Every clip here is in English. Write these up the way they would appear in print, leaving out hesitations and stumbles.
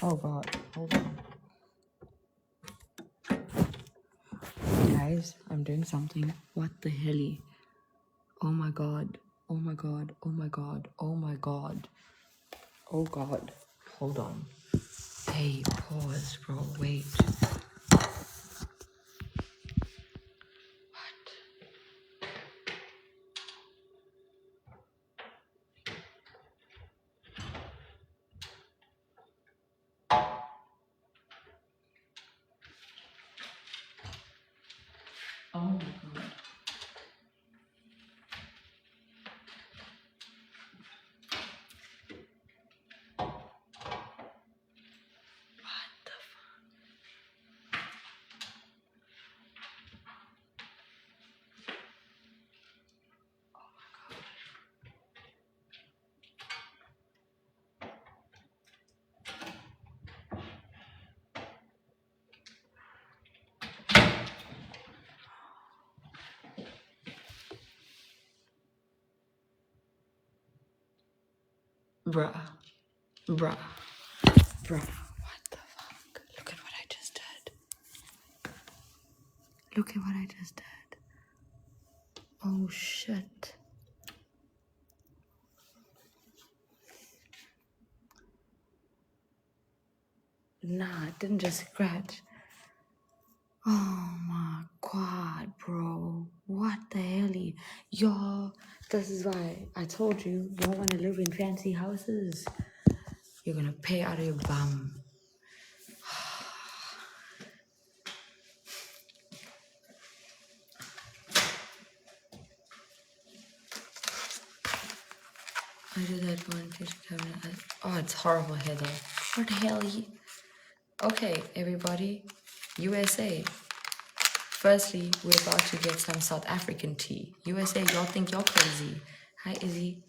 Oh God, hold on. Guys, I'm doing something. What the hell? Oh my God. Oh my God. Oh my God. Oh my God. Oh God. Hold on. Hey, pause, bro. Wait. Oh my God. Bruh. Bruh. Bruh. What the fuck? Look at what I just did. Look at what I just did. Oh shit. Nah, it didn't just scratch. Oh my God, bro. What the hell? Y'all, this is why I told you don't want to live in fancy houses. You're gonna pay out of your bum. I did that one kitchen cabinet. Oh, it's horrible, Heather. What the hell? Okay, everybody. USA. Firstly, we're about to get some South African tea. USA, y'all think y'all crazy. Hi, Izzy.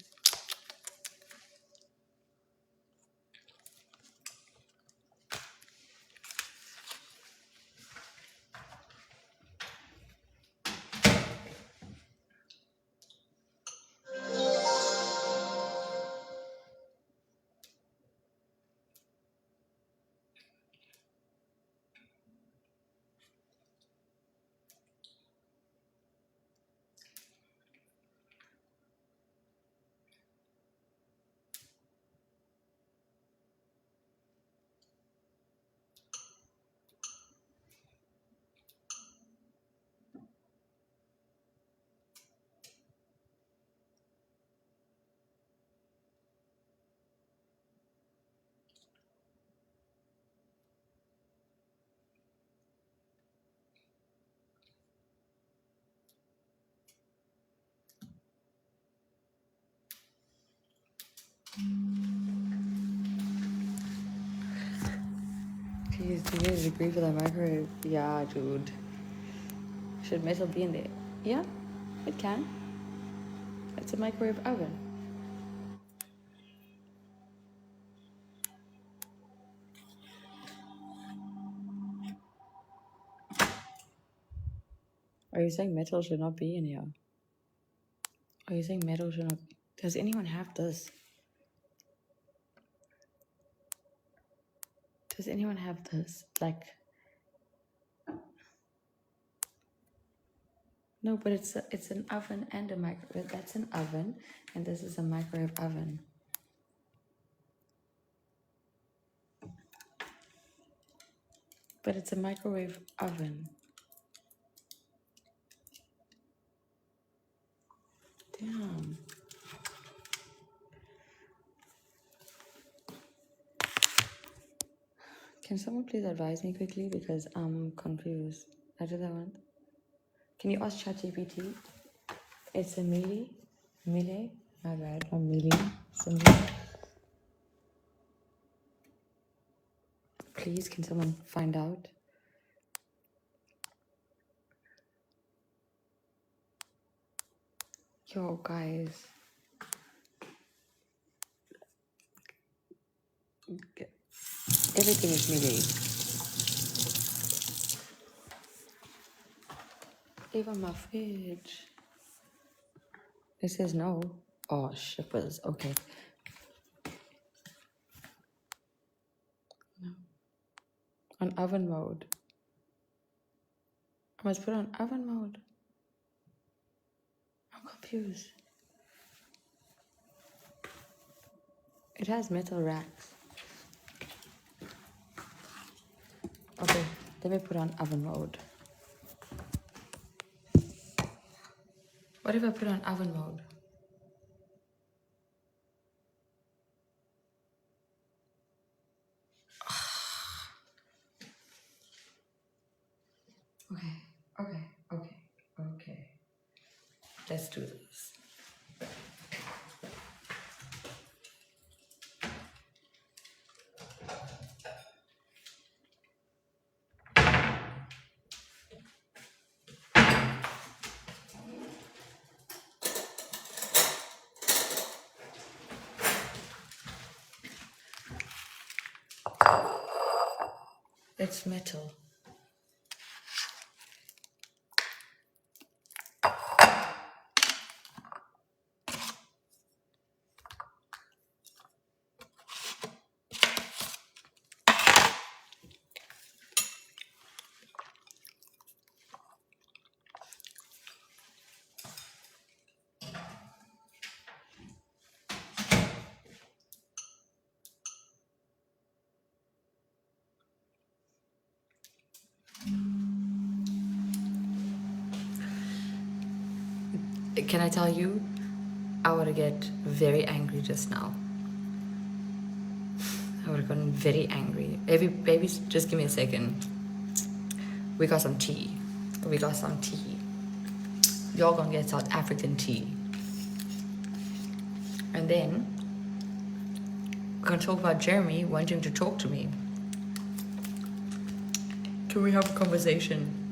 Jeez, do you guys agree for the microwave? Yeah, dude. Should metal be in there? Yeah, it can. It's a microwave oven. Are you saying metal should not be in here? Are you saying metal should not? Does anyone have this? Does anyone have this? Like, no, but it's an oven and a microwave. That's an oven, and this is a microwave oven. But it's a microwave oven. Damn. Can someone please advise me quickly because I'm confused. I did that one. Can you ask ChatGPT? It's a melee. Melee? My bad. Not melee. It's a melee. Please, can someone find out? Yo, guys. Everything is melee. Even my fridge. It says no. Oh, shippers. Okay. No. On oven mode. I must put on oven mode. I'm confused. It has metal racks. Okay, let me put on oven mode. What if I put on oven mode? Okay. Let's do this. It's metal. Can I tell you? I would have get very angry just now. I would have gotten very angry. Baby, just give me a second. We got some tea. Y'all gonna get South African tea. And then we're gonna talk about Jeremy wanting to talk to me. Can we have a conversation?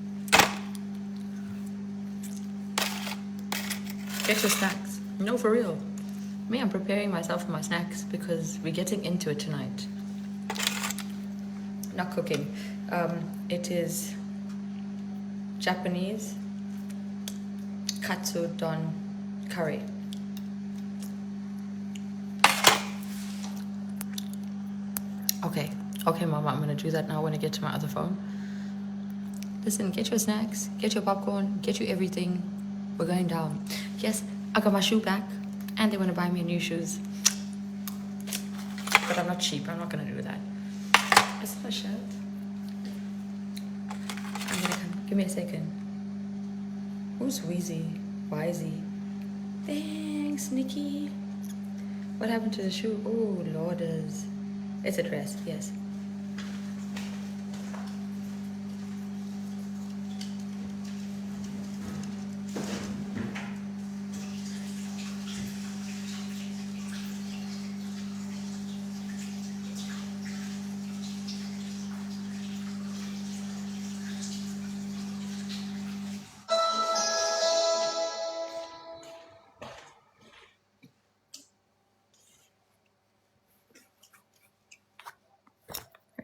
Get your snacks. No, for real. Me, I'm preparing myself for my snacks because we're getting into it tonight. Not cooking. It is Japanese katsu don curry. Okay, Mama, I'm gonna do that now when I get to my other phone. Listen, get your snacks, get your popcorn, get you everything. We're going down. Yes, I got my shoe back, and they want to buy me new shoes. But I'm not cheap. I'm not gonna do that. Is that my shirt? I'm gonna come. Give me a second. Who's Wheezy? Wisey? Thanks, Nikki. What happened to the shoe? Oh, Lorders. It's a dress, yes.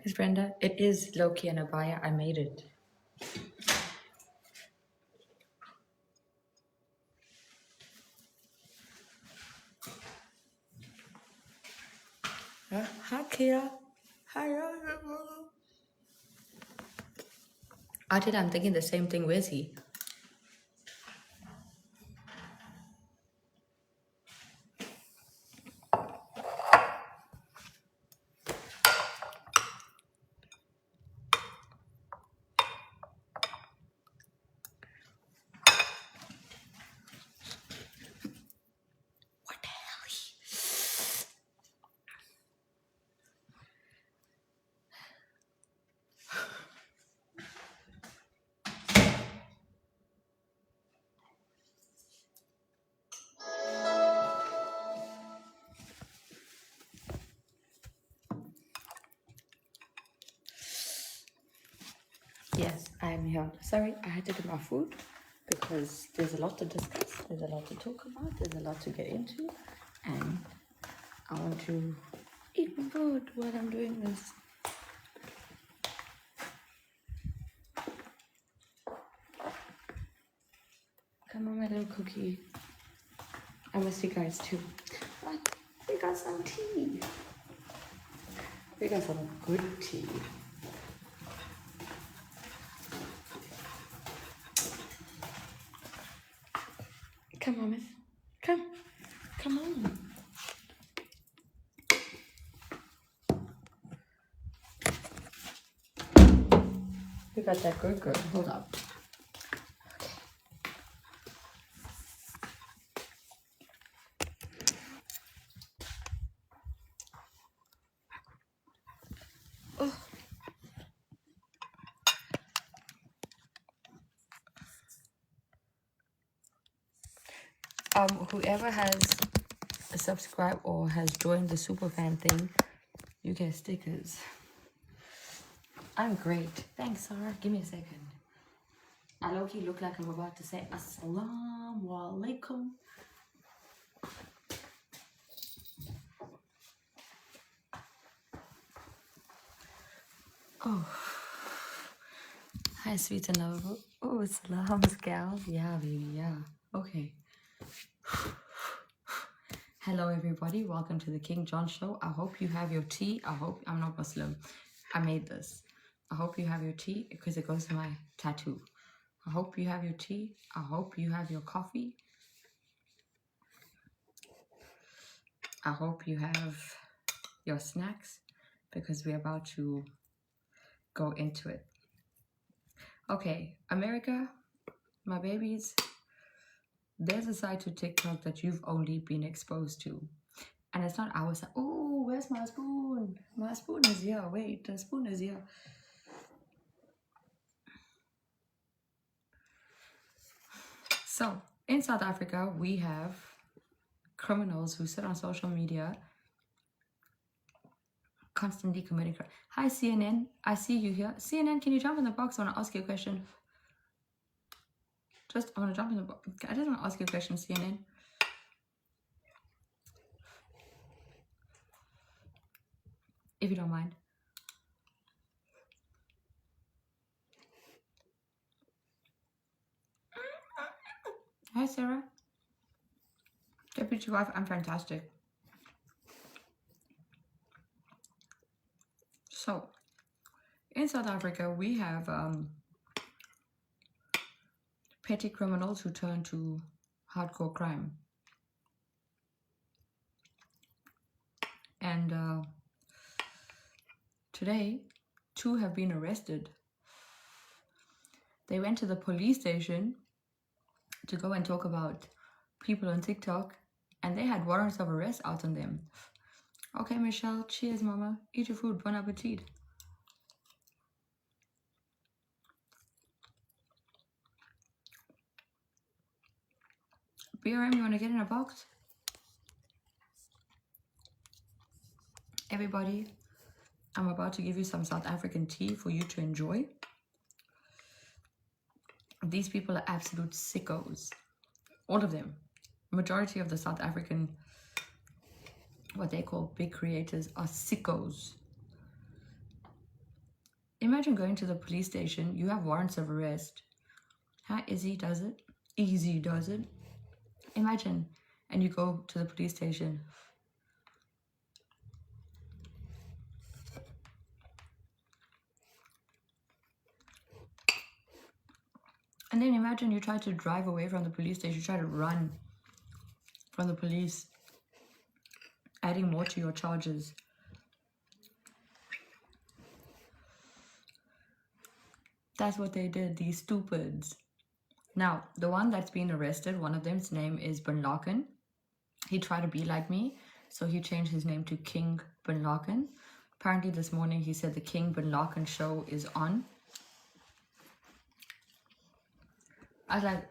Is Brenda? It is Loki and Abaya. I made it. Hi, Kia. Hi. I'm thinking the same thing. Where's he? What the hell? Yes, I am here. Sorry, I had to get my food because there's a lot to discuss, there's a lot to talk about, there's a lot to get into, and I want to eat my food while I'm doing this. Come on, my little cookie. I miss you guys too. But we got some tea. We got some good tea. got that good girl. Hold up. Whoever has subscribed or has joined the super fan thing, you get stickers. I'm great. Thanks, Sarah. Give me a second. I low-key look like I'm about to say Assalamu alaikum. Oh. Hi, sweet and lovable. Oh, salams, gal. Yeah, baby, yeah. Okay. Hello, everybody. Welcome to the King John Show. I hope you have your tea. I'm not Muslim. I made this. I hope you have your tea because it goes to my tattoo. I hope you have your tea. I hope you have your coffee. I hope you have your snacks because we're about to go into it. Okay, America, my babies, there's a side to TikTok that you've only been exposed to. And it's not our side. Oh, where's my spoon? My spoon is here. Wait, the spoon is here. So, in South Africa, we have criminals who sit on social media constantly committing crime. Hi, CNN. I see you here. CNN, can you jump in the box? I want to ask you a question. I want to jump in the box. I just want to ask you a question, CNN. If you don't mind. Hi, Sarah. Deputy wife, I'm fantastic. So, in South Africa, we have petty criminals who turn to hardcore crime. And today, 2 have been arrested. They went to the police station to go and talk about people on TikTok, and they had warrants of arrest out on them. Okay, Michelle, cheers, mama. Eat your food, bon appetit. BRM, you want to get in a box? Everybody, I'm about to give you some South African tea for you to enjoy. These people are absolute sickos. All of them. Majority of the South African, what they call big creators, are sickos. Imagine going to the police station. You have warrants of arrest. How easy does it? Easy does it? Imagine, and you go to the police station. And then imagine you try to drive away from the police station, you try to run from the police, adding more to your charges. That's what they did, these stupids. Now, the one that's been arrested, one of them's name is Ben Larkin. He tried to be like me, so he changed his name to King Ben Larkin. Apparently this morning he said the King Ben Larkin show is on. I was like,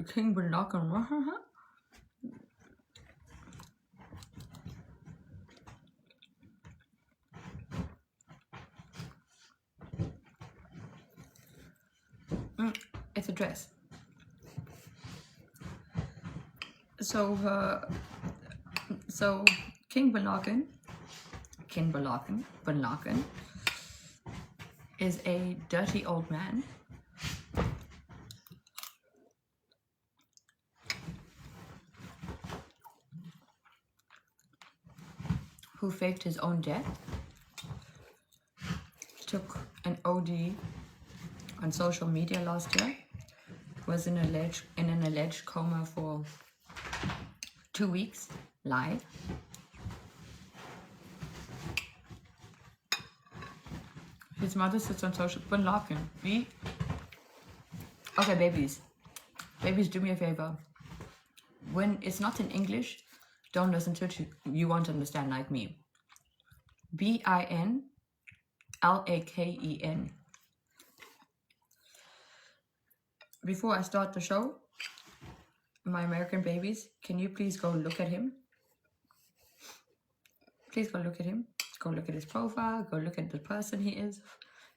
King Ben Larkin, it's a dress. So King Ben Larkin is a dirty old man who faked his own death, took an OD on social media last year, was in an alleged coma for 2 weeks, live. His mother sits on social. Quit laughing. Me? Okay, babies. Babies, do me a favor. When it's not in English, don't listen to it. You won't understand like me. BINLAKEN. Before I start the show, my American babies, can you please go look at him? Please go look at him. Go look at his profile. Go look at the person he is.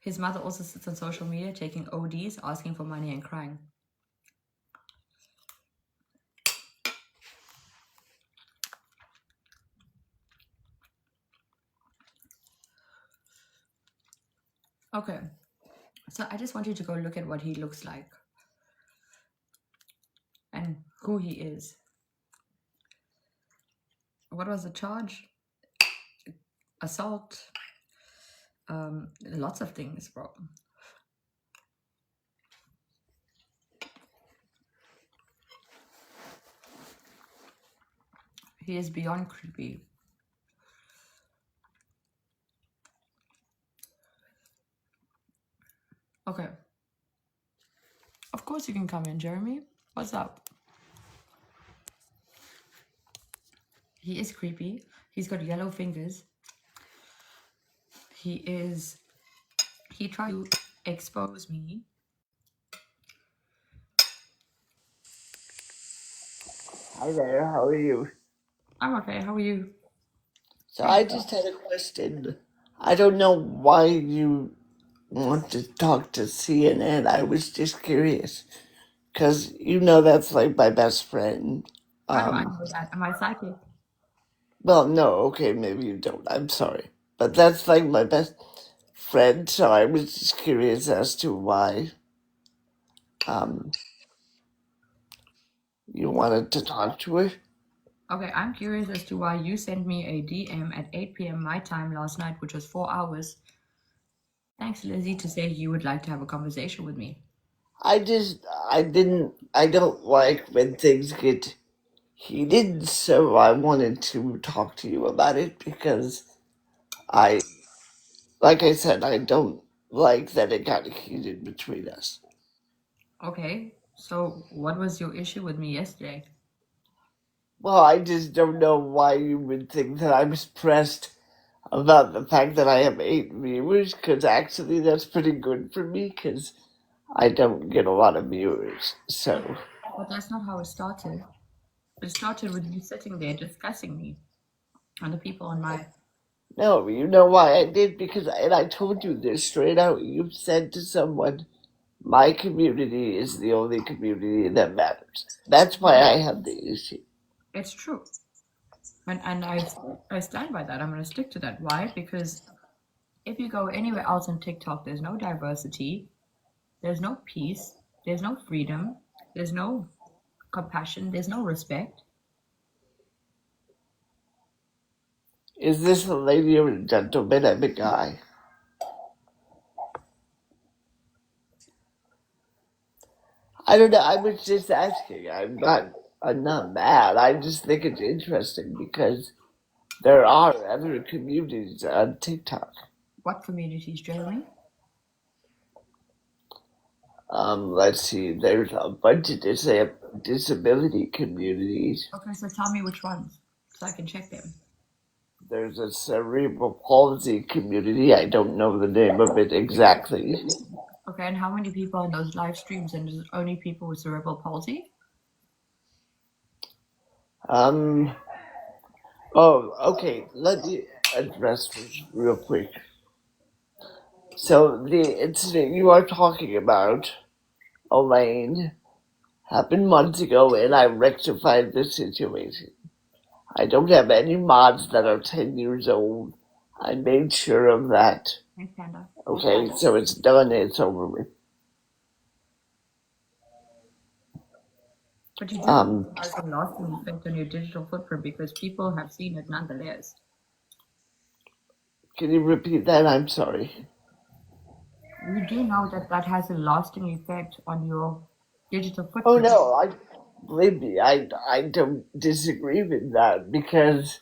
His mother also sits on social media taking ODs, asking for money and crying. Okay. So I just want you to go look at what he looks like and who he is. What was the charge? Assault. Lots of things, bro. He is beyond creepy. Okay. Of course you can come in, Jeremy. What's up? He is creepy. He's got yellow fingers. He tried to expose me. Hi there, how are you? I'm okay. How are you? So I just had a question. I don't know why you want to talk to CNN. I was just curious. Because you know that's like my best friend. How do I know that? Am I psychic? Well, no, okay, maybe you don't. I'm sorry. But that's like my best friend, so I was just curious as to why you wanted to talk to her. Okay, I'm curious as to why you sent me a DM at 8 p.m. my time last night, which was 4 hours. Thanks, Lizzie, to say you would like to have a conversation with me. I don't like when things get heated, so I wanted to talk to you about it because like I said, I don't like that it got heated between us. Okay, so what was your issue with me yesterday? Well, I just don't know why you would think that I was pressed about the fact that I have 8 viewers, because actually that's pretty good for me, because I don't get a lot of viewers. So, But that's not how it started. It started with you sitting there discussing me and the people on my... no, you know why I did? Because, and I told you this straight out, you said to someone, my community is the only community that matters. That's why I have the issue. It's true. And I stand by that. I'm going to stick to that. Why? Because if you go anywhere else on TikTok, there's no diversity, there's no peace, there's no freedom, there's no compassion, there's no respect. Is this a lady or a gentleman? I'm a guy. I don't know. I was just asking. I'm not mad. I just think it's interesting because there are other communities on TikTok. What communities, Jeremy? Let's see. There's a bunch of disability communities. Okay, so tell me which ones so I can check them. There's a cerebral palsy community. I don't know the name of it exactly. Okay, and how many people in those live streams? And is it only people with cerebral palsy? Um. Oh, okay. Let me address this real quick. So the incident you are talking about, Elaine, happened months ago, and I rectified the situation. I don't have any mods that are 10 years old. I made sure of that. Thanks, Panda. Okay, so it's done, it's over with. But you do know it has a lasting effect on your digital footprint because people have seen it nonetheless. Can you repeat that? I'm sorry. You do know that that has a lasting effect on your digital footprint. Oh no, believe me, I don't disagree with that because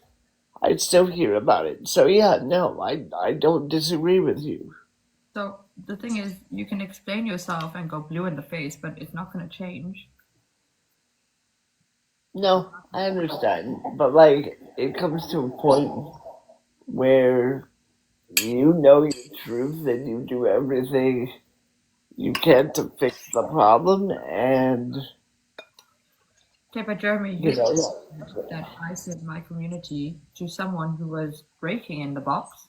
I still hear about it. So yeah, no, I don't disagree with you. So the thing is, you can explain yourself and go blue in the face, but it's not going to change. No, I understand, but like it comes to a point where you know your truth and you do everything you can to fix the problem, and Okay, but Jeremy, you you know, said that I said my community to someone who was breaking in the box.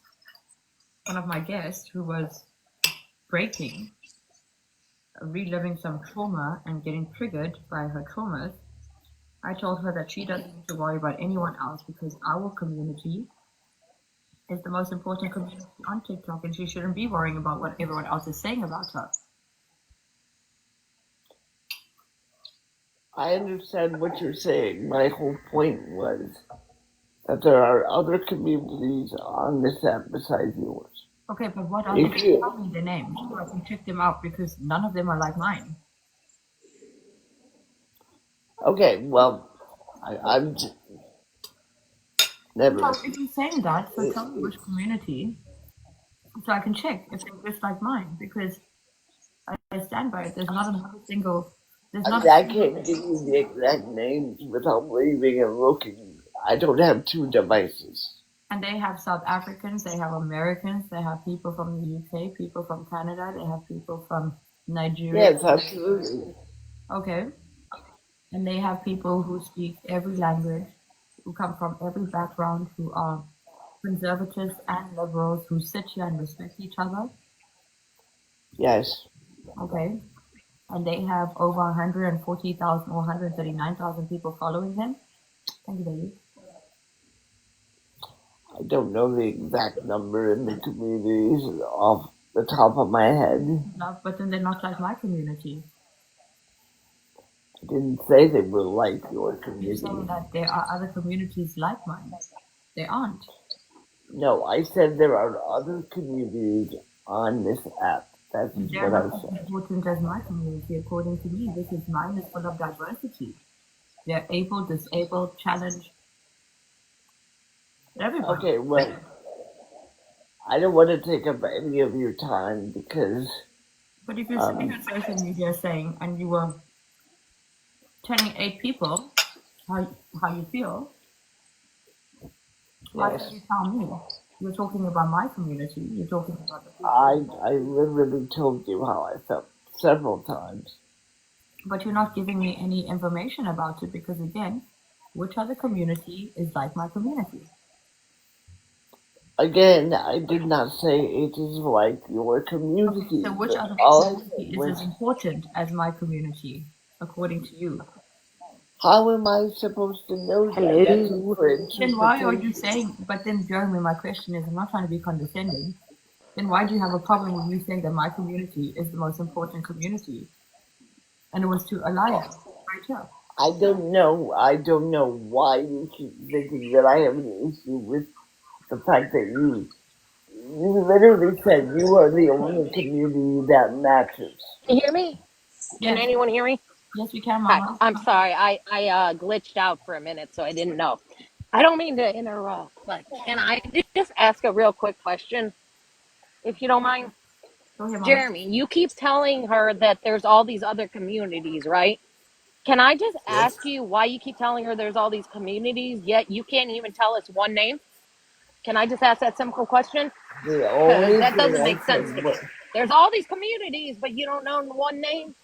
One of my guests who was breaking, reliving some trauma and getting triggered by her traumas. I told her that she doesn't need to worry about anyone else because our community is the most important community on TikTok and she shouldn't be worrying about what everyone else is saying about her. I understand what you're saying. My whole point was that there are other communities on this app besides yours. Okay, but what are they? If you, Tell me the names so I can check them out because none of them are like mine. okay, well, I'm never. No, if you're saying that, so tell me which community so I can check if they're just like mine because I stand by it. There's not another single. There's I not mean, a I single. can't give you the exact names without leaving and looking. I don't have two devices. And they have South Africans, they have Americans, they have people from the UK, people from Canada, they have people from Nigeria. Yes, absolutely. Okay. And they have people who speak every language, who come from every background, who are conservatives and liberals, who sit here and respect each other. Yes. Okay. And they have over 140,000 or 139,000 people following them. Thank you, baby. I don't know the exact number in the communities off the top of my head. No, but then they're not like my community. I didn't say they were like your You're saying community. that there are other communities like mine. They aren't. No, I said there are other communities on this app. That's They're what I not as said. important as my community, according to me. This is mine is full of diversity. They're able, disabled, challenged, everybody. Okay, well, I don't want to take up any of your time because, But if you're sitting um, on social media saying, and you were telling 8 people how you feel, why don't yes, you tell me? You're talking about my community. You're talking about the people. I literally told you how I felt several times. But you're not giving me any information about it because, again, which other community is like my community? Again, I did not say it is like your Okay, community. so which other All I community said is as was, important as my community, according to you? how am I supposed to know that? That's up Hello. for Then why are you interpretation. saying, but then Jeremy, my question is, I'm not trying to be condescending, then why do you have a problem with me saying that my community is the most important community? And it was to a liar, right here. I don't know. I don't know why you keep thinking that I have an issue with the fact that you literally said you are the only community that matters. Can you hear me? Can Yes, anyone hear me? yes, we can, Hi. Mama. I'm sorry. I glitched out for a minute, so I didn't know. I don't mean to interrupt, but can I just ask a real quick question, if you don't mind? Go ahead, Mama. Jeremy, you keep telling her that there's all these other communities, right? Can I just Yes. ask you why you keep telling her there's all these communities, yet you can't even tell us one name? Can I just ask that simple question? The Because only that thing doesn't I make sense said to was, me. There's all these communities, but you don't know one name?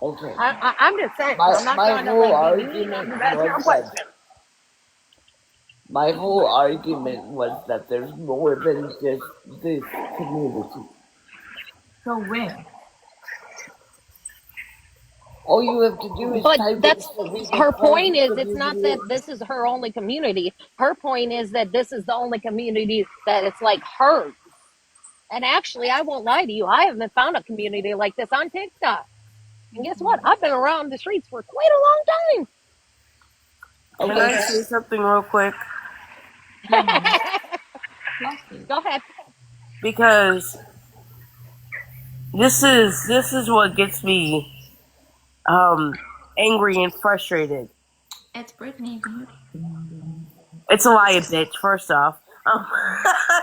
okay, I'm just saying. my I'm not my trying to whole like be mean. I'm argument just asking was a that question. my whole argument was that there's more than just this community. So where? All you have to do is But type in that's Serena her point Carter is it's not community. that this is her only community. Her point is that this is the only community that it's like hers. And actually, I won't lie to you. I haven't found a community like this on TikTok. And guess what? I've been around the streets for quite a long Can Okay, I say something real quick? Yeah, Mama. time. Plastic. Go ahead. Because this is what gets me angry and frustrated. It's Brittany. It's a lie, bitch. First off,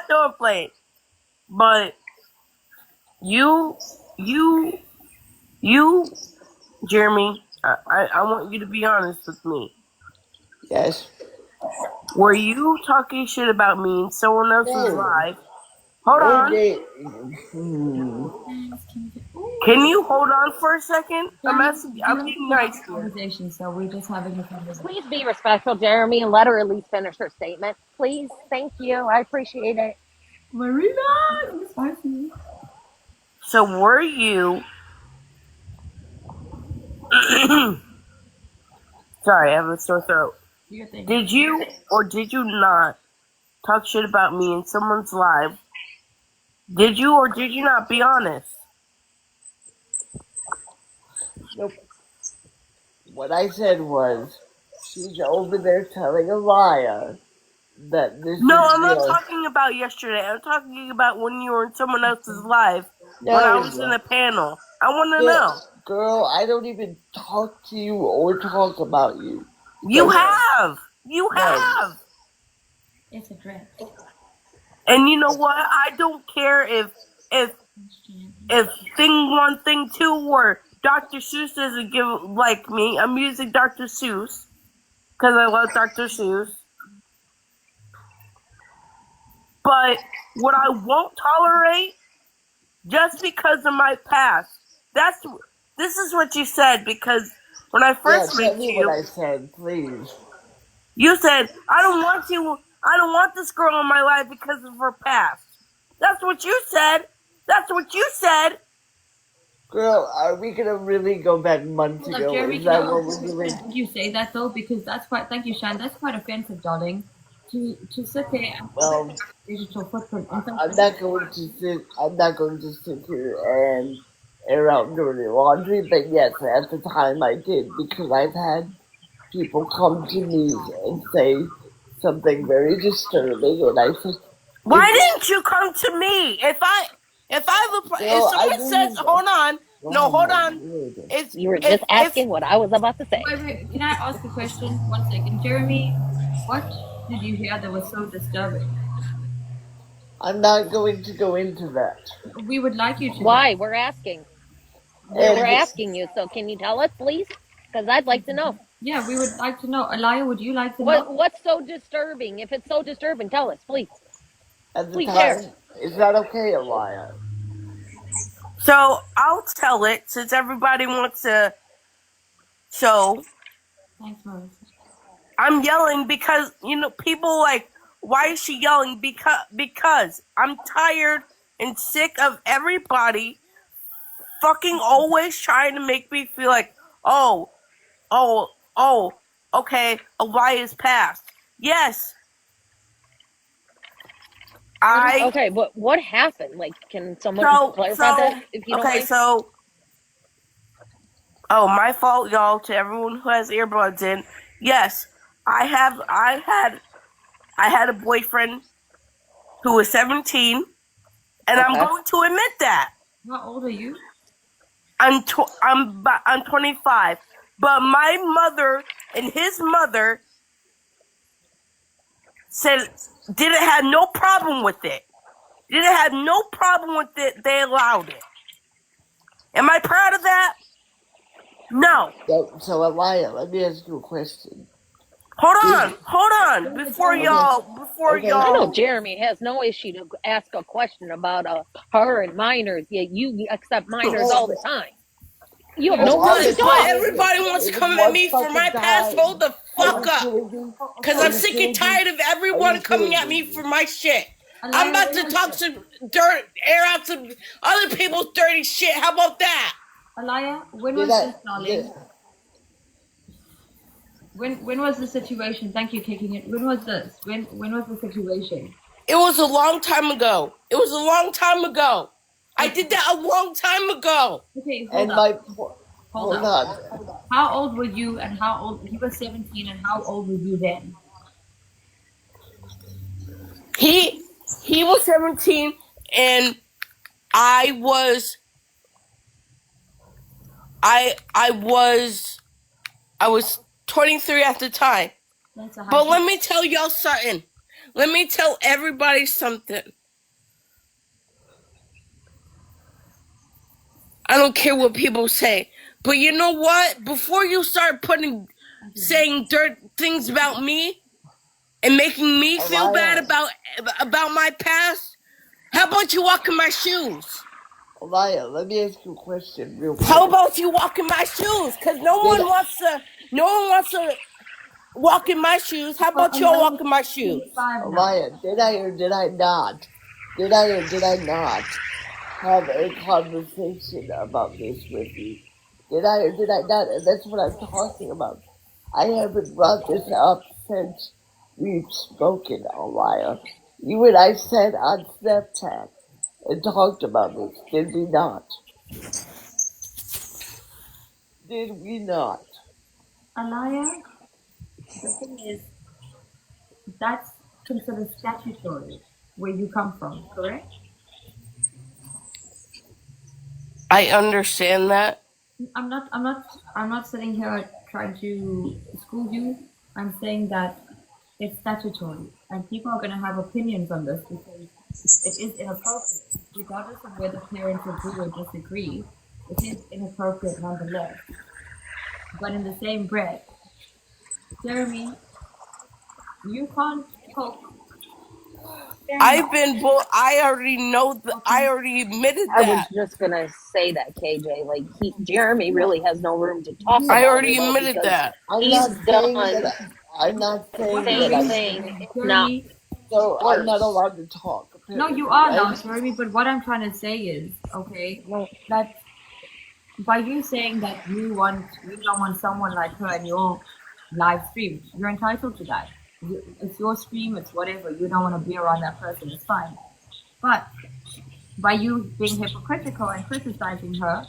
don't play it. but you, Jeremy, I want you to be honest with me. Yes. Were you talking shit about me in someone else's No. live? Hold No, on. Can you hold on for a second? I'm being nice here. Conversation, so we're just having a conversation. Please be respectful, Jeremy, and let her at least finish her statement. Please. Thank you. I appreciate it. Marina, it's spicy. So were you? Sorry, I have a sore throat. Did you or did you not talk shit about me in someone's live? Did you or did you not? Be honest. Nope. What I said was, she's over there telling Alaya that this No, is I'm not real. talking about yesterday. I'm talking about when you were in someone else's live. No, When I was in a panel. I want to know. Girl, I don't even talk to you or talk about you. You have. You No. have. It's a dress. And you know what? I don't care if thing one, thing two, or Dr. Seuss doesn't give like me. I'm using Dr. Seuss because I love Dr. Seuss. But what I won't tolerate, just because of my past, this is what you said, because when I first met tell me you, what I said, please. you said, I don't want this girl in my life because of her past. That's what you said. That's what you said. Girl, are we gonna really go back months ago? Jeremy, Is that what we're doing? did you say that though? Because that's quite. Thank you, Shan. That's quite offensive, darling. To sit there and Well, digital footprint. I'm not going to sit here and air out dirty laundry, but yes, at the time I did, because I've had people come to me and say something very disturbing, and I said, Why didn't you come to me? If someone says, hold on, no, hold on. You were just asking what I was about to say. Wait. Can I ask a question? 1 second, Jeremy. What did you hear that was so disturbing? I'm not going to go into that. We would like you to. Why? We're asking. We're asking you. So can you tell us, please? Because I'd like to know. Yeah, we would like to know. Alaya, would you like to know? What's so disturbing? If it's so disturbing, tell us, please. At the Please time, share. is that okay, Alaya? So I'll tell it since everybody wants to. So Thanks, Marissa. I'm yelling because people like, why is she yelling? Because I'm tired and sick of everybody fucking always trying to make me feel like, okay, Elias passed. Yes. Okay, but what happened? Like, can someone clarify that if you don't mind? My fault, y'all. To everyone who has earbuds in, yes, I had a boyfriend who was 17, and I'm going to admit that. How old are you? I'm 25, but my mother and his mother said didn't have no problem with it. Didn't have no problem with it. They allowed it. Am I proud of that? No. So Alaya, let me ask you a question. Hold on. Before y'all. I know Jeremy has no issue to ask a question about her and minors, yet you accept minors all the time. You have no room to talk. Everybody wants to come at me for my past. Hold the fuck up. Because I'm sick and tired of everyone coming at me for my shit. I'm about to talk some dirt, air out some other people's dirty shit. How about that? Alaya, when was this, darling? When was the situation? Thank you, kicking it. When was this? When was the situation? It was a long time ago. I did that a long time ago. Okay, hold on. How old were you and how old? You were 17 and how old were you then? He was 17 and I was 23 at the time. But let me tell y'all something. Let me tell everybody something. I don't care what people say. But you know what? Before you start saying dirt things about me and making me feel bad about my past, how about you walk in my shoes? Alaya, let me ask you a question real quick. How about you walk in my shoes? Because no one wants to walk in my shoes. How about you walk in my shoes? Alaya, did I or did I not? Did I or did I not have a conversation about this with you? Did I or did I not? And that's what I'm talking about. I haven't brought this up since we've spoken, Alaya. You and I sat on Snapchat and talked about this, did we not? Did we not? Alaya, the thing is, that's considered statutory where you come from, correct? I understand that. I'm not sitting here trying to school you. I'm saying that it's statutory, and people are going to have opinions on this because it is inappropriate, regardless of whether parents agree or disagree. It is inappropriate nonetheless. But in the same breath, Jeremy, you can't poke. I already know that. I already admitted that. I was just gonna say that, KJ. Like Jeremy really has no room to talk about I already it admitted that. I'm not saying that. I'm not saying that. Same thing, if not So I'm worse. not allowed to talk. No, you are now, Jeremy. But what I'm trying to say is, okay, that by you saying that you don't want someone like her in your live stream, you're entitled to that. It's your stream, it's whatever. You don't want to be around that person, it's fine. But by you being hypocritical and criticizing her,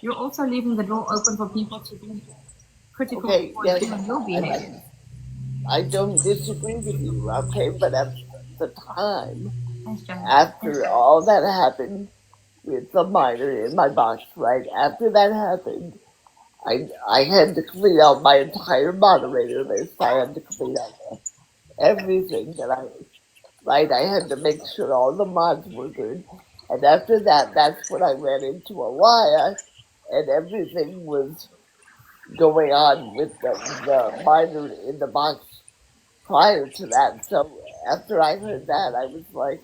you're also leaving the door open for people to be critical of you and your behavior. I don't disagree with you, okay? But at the time, after all that happened with the minor in my box, right? After that happened, I had to clean out my entire moderator list. I had to clean out everything that I had to make sure all the mods were good. And after that, that's when I ran into Alaya, and everything was going on with the minor in the box prior to that. So after I heard that, I was like,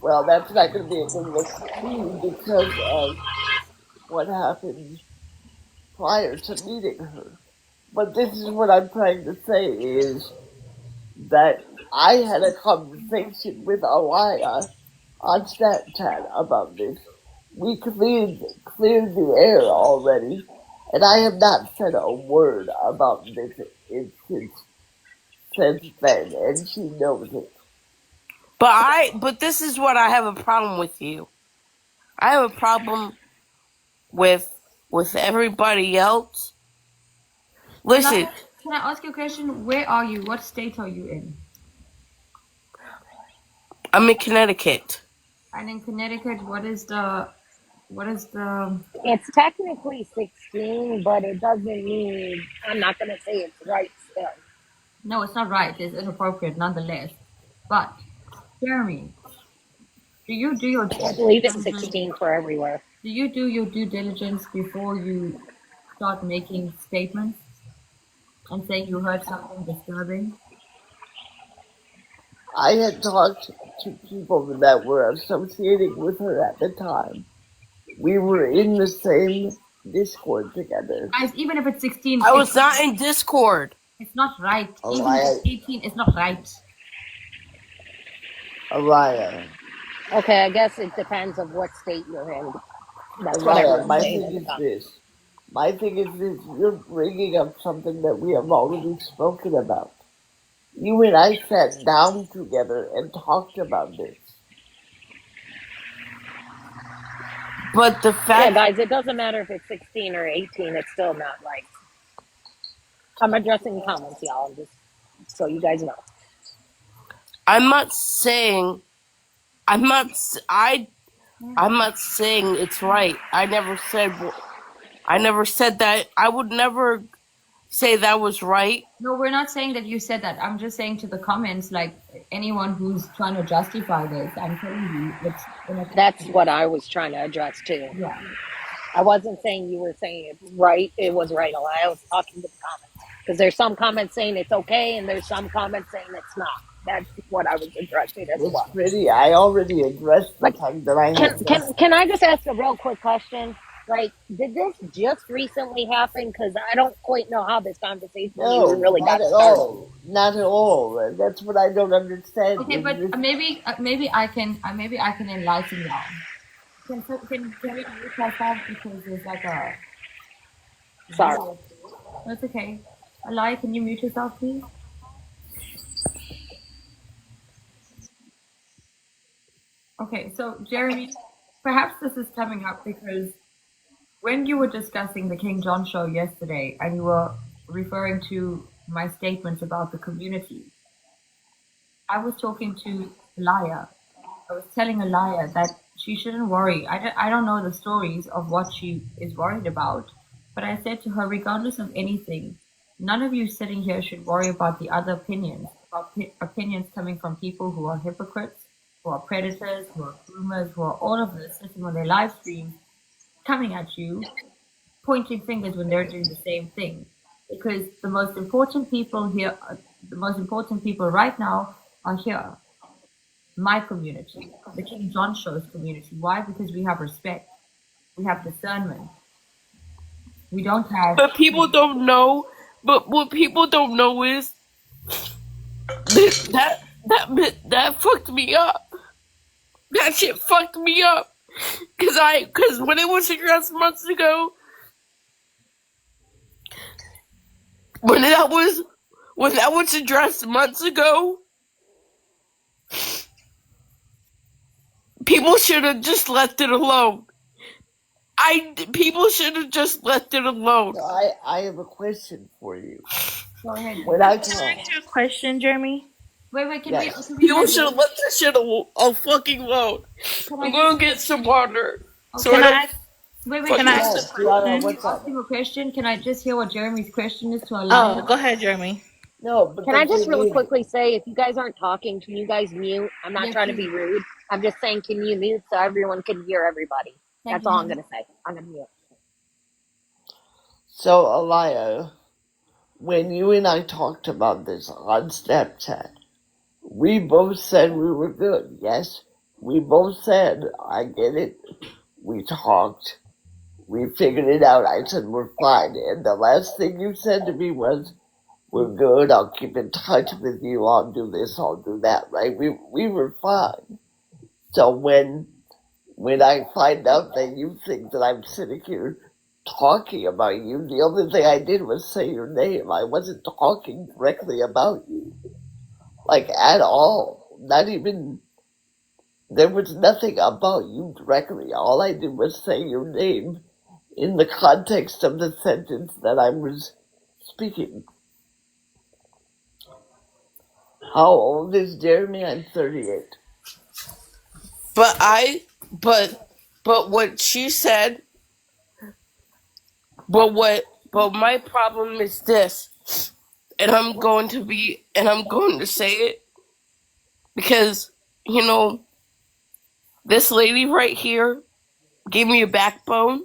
well, that's not going to be a good look for me because of what happened prior to meeting her. But this is what I'm trying to say is that I had a conversation with Alaya on Snapchat about this. We cleared the air already, and I have not said a word about this instance since then, and she knows it. But this is what I have a problem with you. I have a problem with everybody else. Listen. Can I ask you a question? Where are you? What state are you in? I'm in Connecticut. And in Connecticut, what is the? It's technically 16, but it doesn't mean, I'm not going to say it's right still. No, it's not right. It's inappropriate nonetheless. But, Jeremy, do you do your... I believe it's 16 for everywhere. Do you do your due diligence before you start making statements and saying you heard something disturbing? I had talked to people that were associated with her at the time. We were in the same Discord together. Guys, even if it's 16... I was not in Discord. It's not right. Even if it's 18, it's not right. Alaya. Okay, I guess it depends on what state you're in. That's what my thing is this. My thing is this. You're bringing up something that we have already spoken about. You and I sat down together and talked about this. But the fact... Yeah, guys, it doesn't matter if it's 16 or 18. It's still not right. I'm addressing comments, y'all, just so you guys know. I'm not saying it's right. I never said that. I would never say that was right. No, we're not saying that you said that. I'm just saying to the comments, like anyone who's trying to justify this, I'm telling you, that's what I was trying to address too. Yeah. I wasn't saying you were saying it right. It was right, Eli. I was talking to the comments because there's some comments saying it's okay, and there's some comments saying it's not. That's what I was addressing as It's well. pretty. I already addressed the Like, fact that I can had can can I just ask a real quick question? Like, did this just recently happen? Because I don't quite know how this conversation even no, really not got at started. all, not at all. That's what I don't understand. Okay, but maybe I can enlighten y'all. Can we mute ourselves because there's like a Sorry. video? That's okay. Eli, can you mute yourself, please? Okay, so Jeremy, perhaps this is coming up because when you were discussing the King John show yesterday and you were referring to my statements about the community, I was talking to Elia. I was telling Elia that she shouldn't worry. I don't know the stories of what she is worried about, but I said to her, regardless of anything, none of you sitting here should worry about the other opinions, about opinions coming from people who are hypocrites, who are predators, who are groomers, who are all of this sitting on their live streams, coming at you, pointing fingers when they're doing the same thing. Because the most important people here, the most important people right now are here. My community, the King John Show's community. Why? Because we have respect. We have discernment. We don't have. But people don't know. But what people don't know is that fucked me up. That shit fucked me up. Cause when it was addressed months ago, when that was addressed months ago, people should have just left it alone. People should have just left it alone. So I have a question for you. Go ahead. When I Can I talk, ask you a question, Jeremy? Wait, can yes. we People should have left that shit fucking alone. I'm gonna get some water. So Can I I don't. ask? Wait, Can I ask Yes, a Tiana, question? what's up? ask him a question? Can I just hear what Jeremy's question is to Oh, Elia? go ahead, Jeremy. No, but Can the I just thing really is, quickly say, if you guys aren't talking, can you guys mute? I'm not Yes, trying to please. be rude. I'm just saying, can you mute so everyone can hear everybody? Thank That's you, all I'm honey. gonna say. I'm gonna mute. so Elia, when you and I talked about this on Snapchat, we both said we were good. Yes, we both said, I get it. We talked. We figured it out. I said, we're fine. And the last thing you said to me was, we're good. I'll keep in touch with you. I'll do this. I'll do that. Right? We were fine. So when I find out that you think that I'm sitting here talking about you, the only thing I did was say your name. I wasn't talking directly about you. Like, at all. Not even, there was nothing about you directly. All I did was say your name in the context of the sentence that I was speaking. How old is Jeremy? I'm 38. But what she said. But my problem is this, and I'm going to say it because this lady right here gave me a backbone,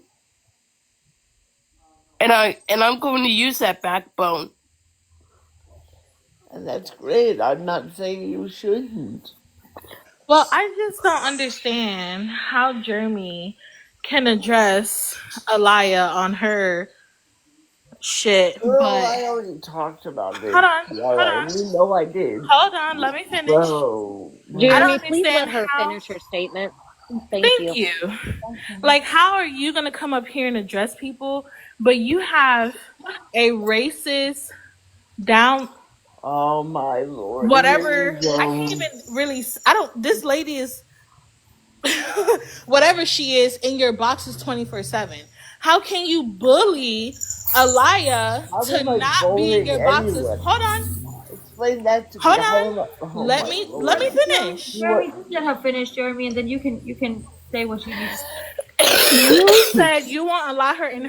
and I'm going to use that backbone. And that's great. I'm not saying you shouldn't. Well, I just don't understand how Jeremy can address Elia on her shit, Girl, but I already talked about this. hold on, hold Tiara, on, and you know I did. hold on. Let me finish. Bro. I Jeremy, don't please let understand her how. finish her statement. Thank Thank you. you. Like, how are you gonna come up here and address people, but you have a racist down Oh my lord. whatever? Here we I go. can't even really. I don't. This lady is whatever she is in your boxes 24/7. How can you bully Elia How to am I not be in bullying your boxes? anyone? Hold on, Explain that to me. hold How on. am I? Oh Let my me lord. finish. What? Jeremy, just let her finish, Jeremy, and then you can say what you need to say. You said you won't allow her in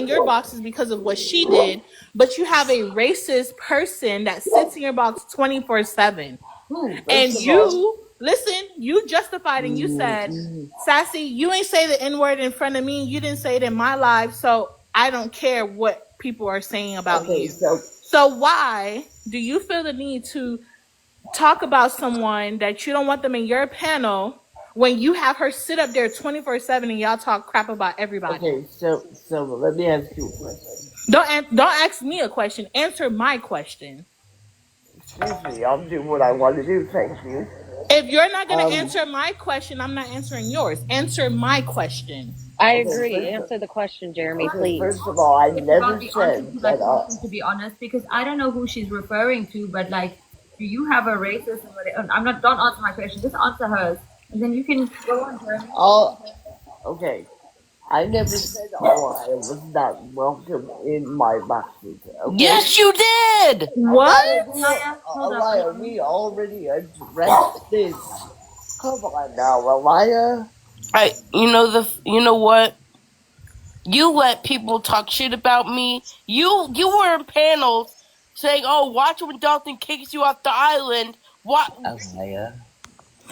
your boxes because of what she did, but you have a racist person that sits in your box 24/7. Who? And First of all, listen, you justified and you said, Sassy, you ain't say the N-word in front of me. You didn't say it in my live. So I don't care what people are saying about Okay, you. So why do you feel the need to talk about someone that you don't want them in your panel when you have her sit up there 24/7 and y'all talk crap about everybody? so let me ask you a question. Don't ask me a question. Answer my question. Excuse me, I'll do what I want to do. Thank you. If you're not going to Um. answer my question, I'm not answering yours. Answer my question. I Okay. agree. Answer the question, Jeremy, please. First of all, I It's about never the honest said to like that. person to be honest because I don't know who she's referring to, but like, do you have a racist? I'm not. Don't answer my question. Just answer hers, and then you can go on, Jeremy. All okay. I never said Alaya was not welcome in my boxes. Okay. Yes, you did. What? Alaya, hold up, Alaya, Alaya. we already addressed this. Come on now, Alaya. You know what? You let people talk shit about me. You were in panels saying, "Oh, watch when Dalton kicks you off the island." What, Alaya.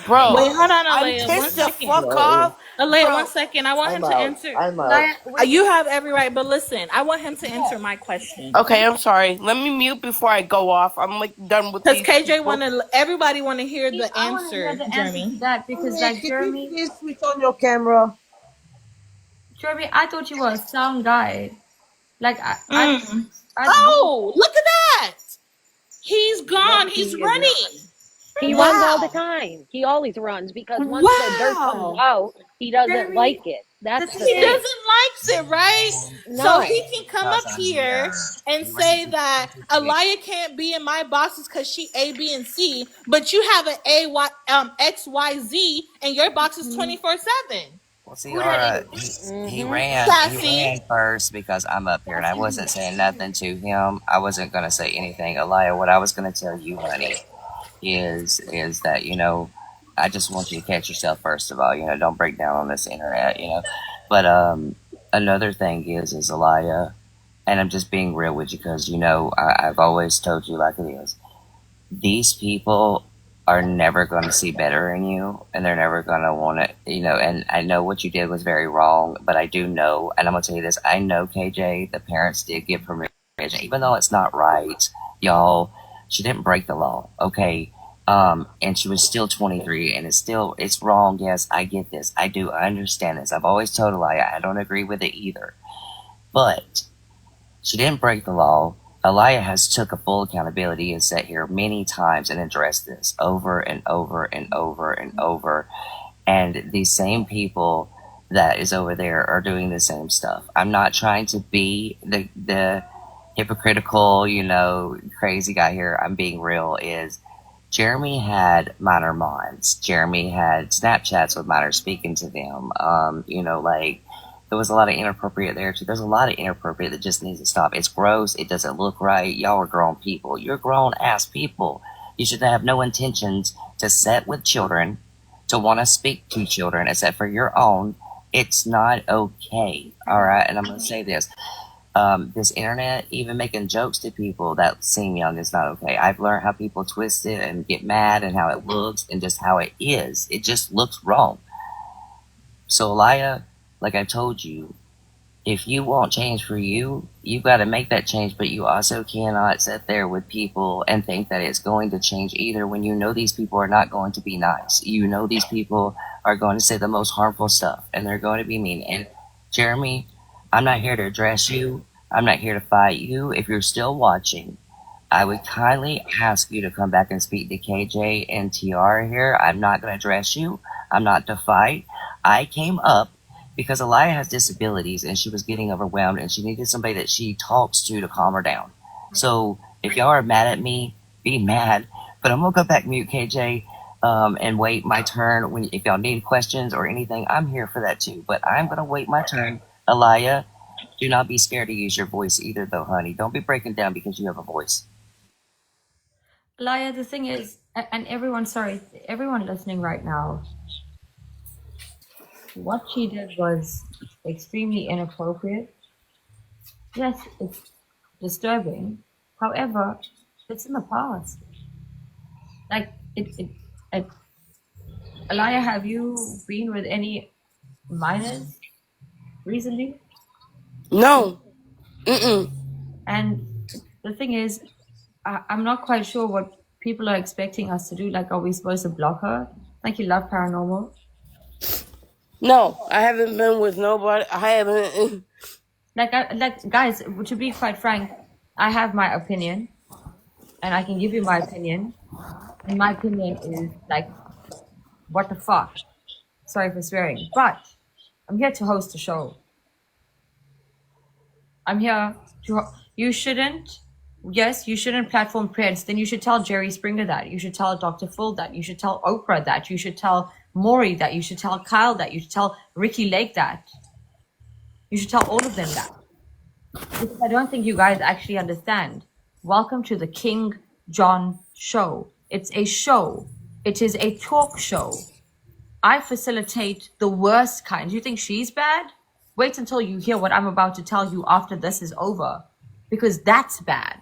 bro? Wait, hold on, I'm Alea. One pissed the second. fuck No, off, Alea, one bro. second. I want him I'm to out. answer. I'm out. Alaya, wait. You have every right, but listen, I want him to answer my question. Okay, I'm sorry. Let me mute before I go off. I'm like done with Because these KJ people. everybody want to hear the I want to hear answer, the answer Jeremy. to that because, Hey, like, can you please switch on your camera? Jeremy, I thought you were a sound guy. Like, Mm. I Oh, look at that. He's No, gone. He's he is not. running. He runs all the Wow. time. He always runs because once the dirt comes Wow. out, he doesn't like Jeremy, it. the That's thing the He is, thing. doesn't likes it, right? So No. he can come Because up here and we were say that Alaya can't be in my boxes because she A, B, and C, but you have an X, Y, Z, and your box is 24/7. well, see, who that is? he Sassy. ran first because I'm up here and I wasn't saying nothing to him. I wasn't gonna say anything. Alaya, what I was gonna tell you, honey, is that, I just want you to catch yourself first of all, don't break down on this internet. But another thing is Alaya, and I'm just being real with you because I've always told you like it is. These people are never going to see better in you, and they're never going to want to, and I know what you did was very wrong, but I do know, and I'm going to tell you this, I know, KJ, the parents did give permission, even though it's not right, y'all. She didn't break the law, okay? And she was still 23, and it's wrong. Yes, I get this. I understand this. I've always told Alaya I don't agree with it either, but she didn't break the law. Alaya has took a full accountability and sat here many times and addressed this over and over and over and over. And these same people that is over there are doing the same stuff. I'm not trying to be the hypocritical, crazy guy here. I'm being real. Is Jeremy had minor minds. Jeremy had Snapchats with minors speaking to them. Like there was a lot of inappropriate there too. There's a lot of inappropriate that just needs to stop. It's gross. It doesn't look right. Y'all are grown people. You're grown ass people. You should have no intentions to sit with children, to want to speak to children except for your own. It's not okay. All right. And I'm going to say this. This internet, even making jokes to people that seem young is not okay. I've learned how people twist it and get mad and how it looks and just how it is. It just looks wrong. So, Elia, like I told you, if you want change for you, you've got to make that change, but you also cannot sit there with people and think that it's going to change either when you know these people are not going to be nice. You know these people are going to say the most harmful stuff and they're going to be mean. And Jeremy, I'm not here to address you. I'm not here to fight you. If you're still watching, I would kindly ask you to come back and speak to KJ and TR here. I'm not going to address you. I'm not to fight. I came up because Alaya has disabilities and she was getting overwhelmed and she needed somebody that she talks to calm her down. So if y'all are mad at me, be mad. But I'm going to go back mute, KJ, and wait my turn. If y'all need questions or anything, I'm here for that too. But I'm going to wait my turn. Alaya, do not be scared to use your voice either, though, honey. Don't be breaking down because you have a voice. Alaya, the thing is, and everyone, sorry, everyone listening right now, what she did was extremely inappropriate. Yes, it's disturbing. However, it's in the past. Like it Alaya, have you been with any minors recently? No. Mm-mm. And the thing is, I'm not quite sure what people are expecting us to do. Like, are we supposed to block her? Like, you love paranormal? No, I haven't been with nobody. I haven't. Like, guys, to be quite frank, I have my opinion, and I can give you my opinion. And my opinion is like, what the fuck? Sorry for swearing, but I'm here to host a show. I'm here to. You shouldn't. Yes, you shouldn't platform Prince. Then you should tell Jerry Springer that. You should tell Dr. Phil that. You should tell Oprah that. You should tell Maury that. You should tell Kyle that. You should tell Ricky Lake that. You should tell all of them that. Because I don't think you guys actually understand. Welcome to the King John Show. It's a show. It is a talk show. I facilitate the worst kind. You think she's bad? Wait until you hear what I'm about to tell you after this is over. Because that's bad.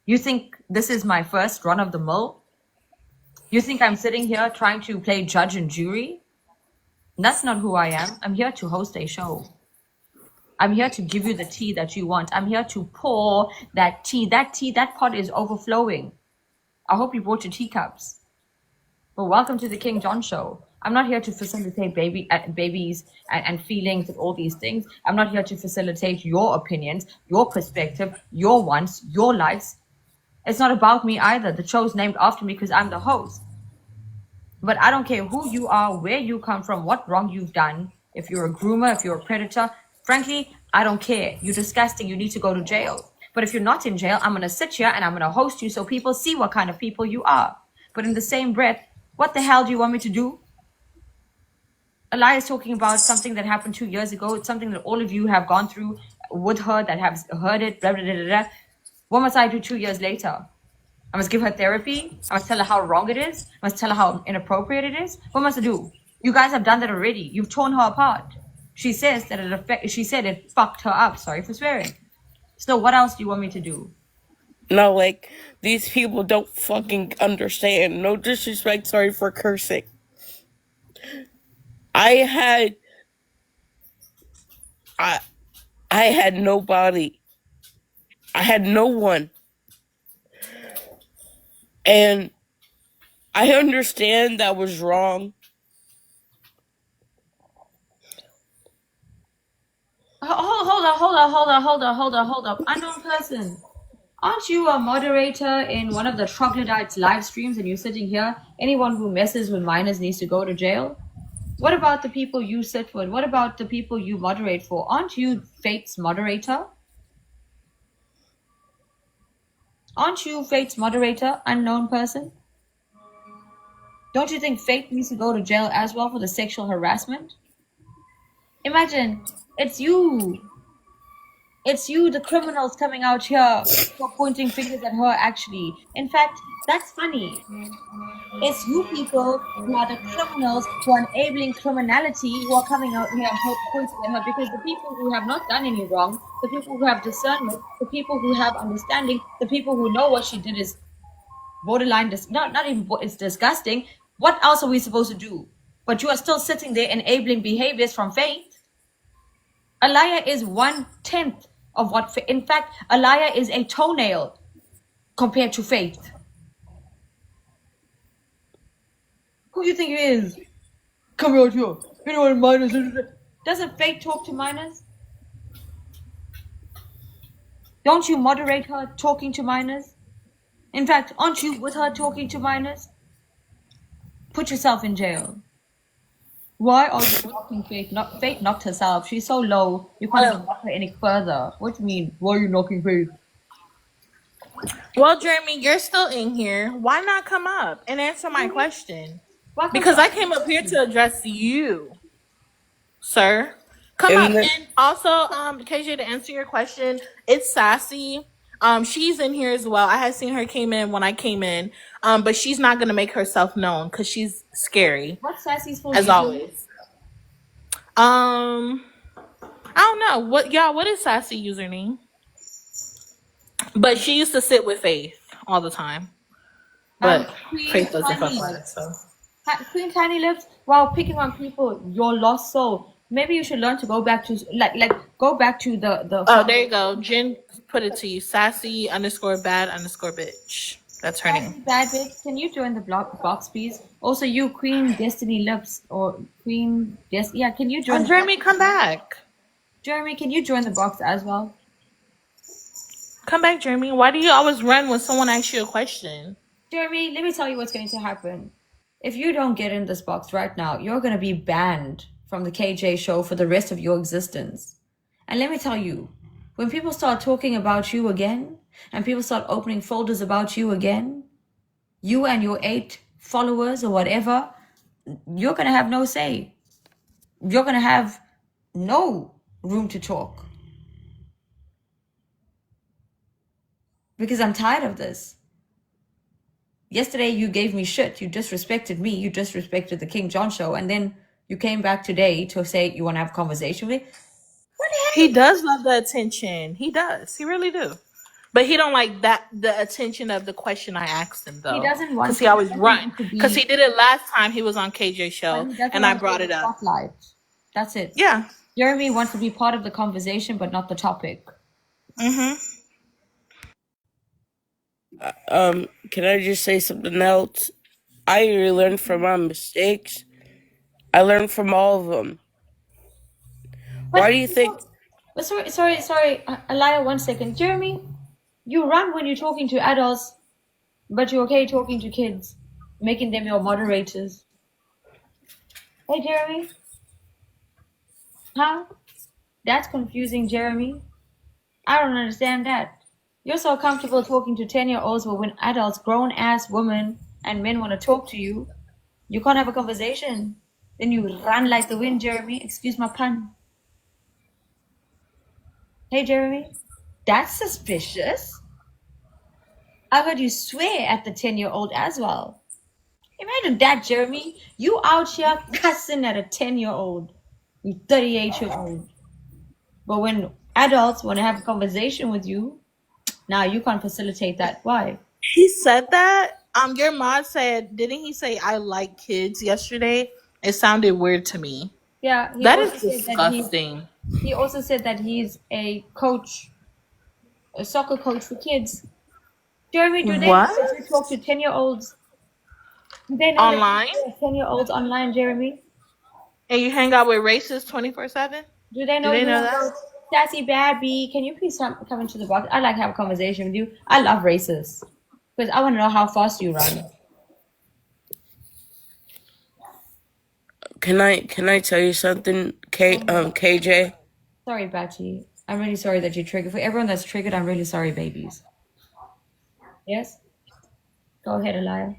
You think this is my first run of the mill? You think I'm sitting here trying to play judge and jury? That's not who I am. I'm here to host a show. I'm here to give you the tea that you want. I'm here to pour that tea. That pot is overflowing. I hope you brought your teacups. Well, welcome to the King John Show. I'm not here to facilitate babies and feelings and all these things. I'm not here to facilitate your opinions, your perspective, your wants, your lives. It's not about me either. The show's named after me because I'm the host. But I don't care who you are, where you come from, what wrong you've done. If you're a groomer, if you're a predator, frankly, I don't care. You're disgusting. You need to go to jail. But if you're not in jail, I'm going to sit here and I'm going to host you so people see what kind of people you are. But in the same breath, what the hell do you want me to do? Elias talking about something that happened 2 years ago. It's something that all of you have gone through with her, that have heard it, blah, blah, blah, blah, blah. What must I do 2 years later? I must give her therapy. I must tell her how wrong it is. I must tell her how inappropriate it is. What must I do? You guys have done that already. You've torn her apart. She says that she said it fucked her up. Sorry for swearing. So what else do you want me to do? No, like, these people don't fucking understand. No disrespect, sorry for cursing. I had nobody. I had no one. And I understand that was wrong. Hold up. Unknown person. Aren't you a moderator in one of the troglodytes live streams and you're sitting here? Anyone who messes with minors needs to go to jail? What about the people you sit with? What about the people you moderate for? Aren't you Fate's moderator? Aren't you Fate's moderator, unknown person? Don't you think Fate needs to go to jail as well for the sexual harassment? Imagine, it's you. It's you, the criminals, coming out here for pointing fingers at her, actually. In fact, that's funny. It's you people who are the criminals who are enabling criminality who are coming out here and pointing at her, because the people who have not done any wrong, the people who have discernment, the people who have understanding, the people who know what she did is borderline, not even, it's disgusting. What else are we supposed to do? But you are still sitting there enabling behaviors from Faith. Alaya is 1/10 of what, in fact, Alaya is a toenail compared to Faith. Who do you think he is? Come out here. Anyone minors? Doesn't Faith talk to minors? Don't you moderate her talking to minors? In fact, aren't you with her talking to minors? Put yourself in jail. Why are you knocking Faith? Faith knocked herself. She's so low. You can't even knock her any further. What do you mean? Why are you knocking Faith? Well, Jeremy, you're still in here. Why not come up and answer my question? Welcome Because to- I came up here to address you, sir. Come up. And also, KJ, to answer your question, it's Sassy. She's in here as well. I had seen her came in when I came in. But she's not gonna make herself known because she's scary. What's Sassy's full as name? always. I don't know. What is Sassy username? But she used to sit with Faith all the time. But Faith doesn't fuck with her, so. Queen Tiny Lips, while picking on people, your lost soul. Maybe you should learn to go back to go back to the Oh, there you foundation. go. Jen put it to you. Sassy underscore bad underscore bitch. That's her name. Sassy bad bitch, can you join the block box, please? Also, you Queen Destiny Lips or Queen yeah, can you join Oh, the box? Jeremy, come back. Jeremy, can you join the box as well? Come back, Jeremy. Why do you always run when someone asks you a question? Jeremy, let me tell you what's going to happen. If you don't get in this box right now, you're going to be banned from the KJ show for the rest of your existence. And let me tell you, when people start talking about you again, and people start opening folders about you again, you and your 8 followers or whatever, you're going to have no say. You're going to have no room to talk. Because I'm tired of this. Yesterday you gave me shit. You disrespected me. You disrespected the King John show. And then you came back today to say you want to have a conversation with me. What the He hell? does love the attention. He does. He really do. But he don't like that the attention of the question I asked him He though, doesn't because want he always run. to Because be, he did it last time he was on KJ but show, he doesn't and I want to be brought in it the up. spotlight. That's it. Yeah. Jeremy wants to be part of the conversation, but not the topic. Mm-hmm. Can I just say something else? I learned from my mistakes. I learned from all of them. Why But do you think? sorry, Alaya, 1 second. Jeremy, you run when you're talking to adults, but you're okay talking to kids, making them your moderators. Hey, Jeremy? Huh? That's confusing, Jeremy. I don't understand that. You're so comfortable talking to 10-year-olds, but when adults, grown ass women and men want to talk to you, you can't have a conversation. Then you run like the wind, Jeremy. Excuse my pun. Hey, Jeremy. That's suspicious. I heard you swear at the 10-year-old as well. Imagine that, Jeremy. You out here cussing at a 10-year-old. You 38-year-old. But when adults want to have a conversation with you, now you can't facilitate that. Why? He said that. Your mod said, didn't he say I like kids yesterday? It sounded weird to me. Yeah, That is disgusting. he also said that he's a coach, a soccer coach for kids. Jeremy, do they know that What? you talk to 10-year-olds? Do they know that you Online? talk to 10-year-olds online, Jeremy? And you hang out with racists 24/7? Do they Do know they you know have that? those sassy bad bee? Can you please come into the box? I'd like to have a conversation with you. I love racists because I want to know how fast you run. Can I tell you something, KJ? Sorry, Bachi. I'm really sorry that you triggered. For everyone that's triggered, I'm really sorry, babies. Yes? Go ahead, Elia.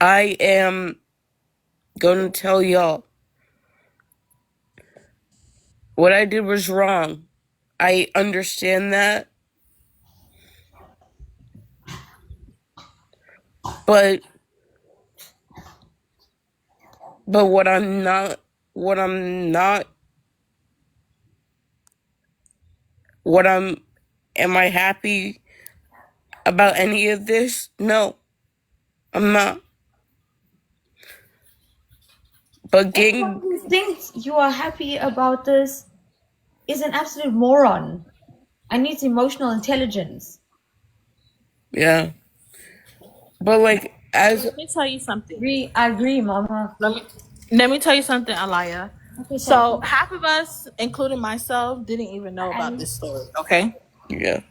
I am gonna tell y'all what I did was wrong. I understand that, but what I'm not, what I'm not, what I'm. Am I happy about any of this? No, I'm not. But Anyone getting, who thinks you are happy about this is an absolute moron and needs emotional intelligence. yeah. But like, as Let me tell you something. I agree, Mama. Let me tell you something, Alaya. Okay, So so half of us, including myself, didn't even know about Ali, this story. Okay. yeah,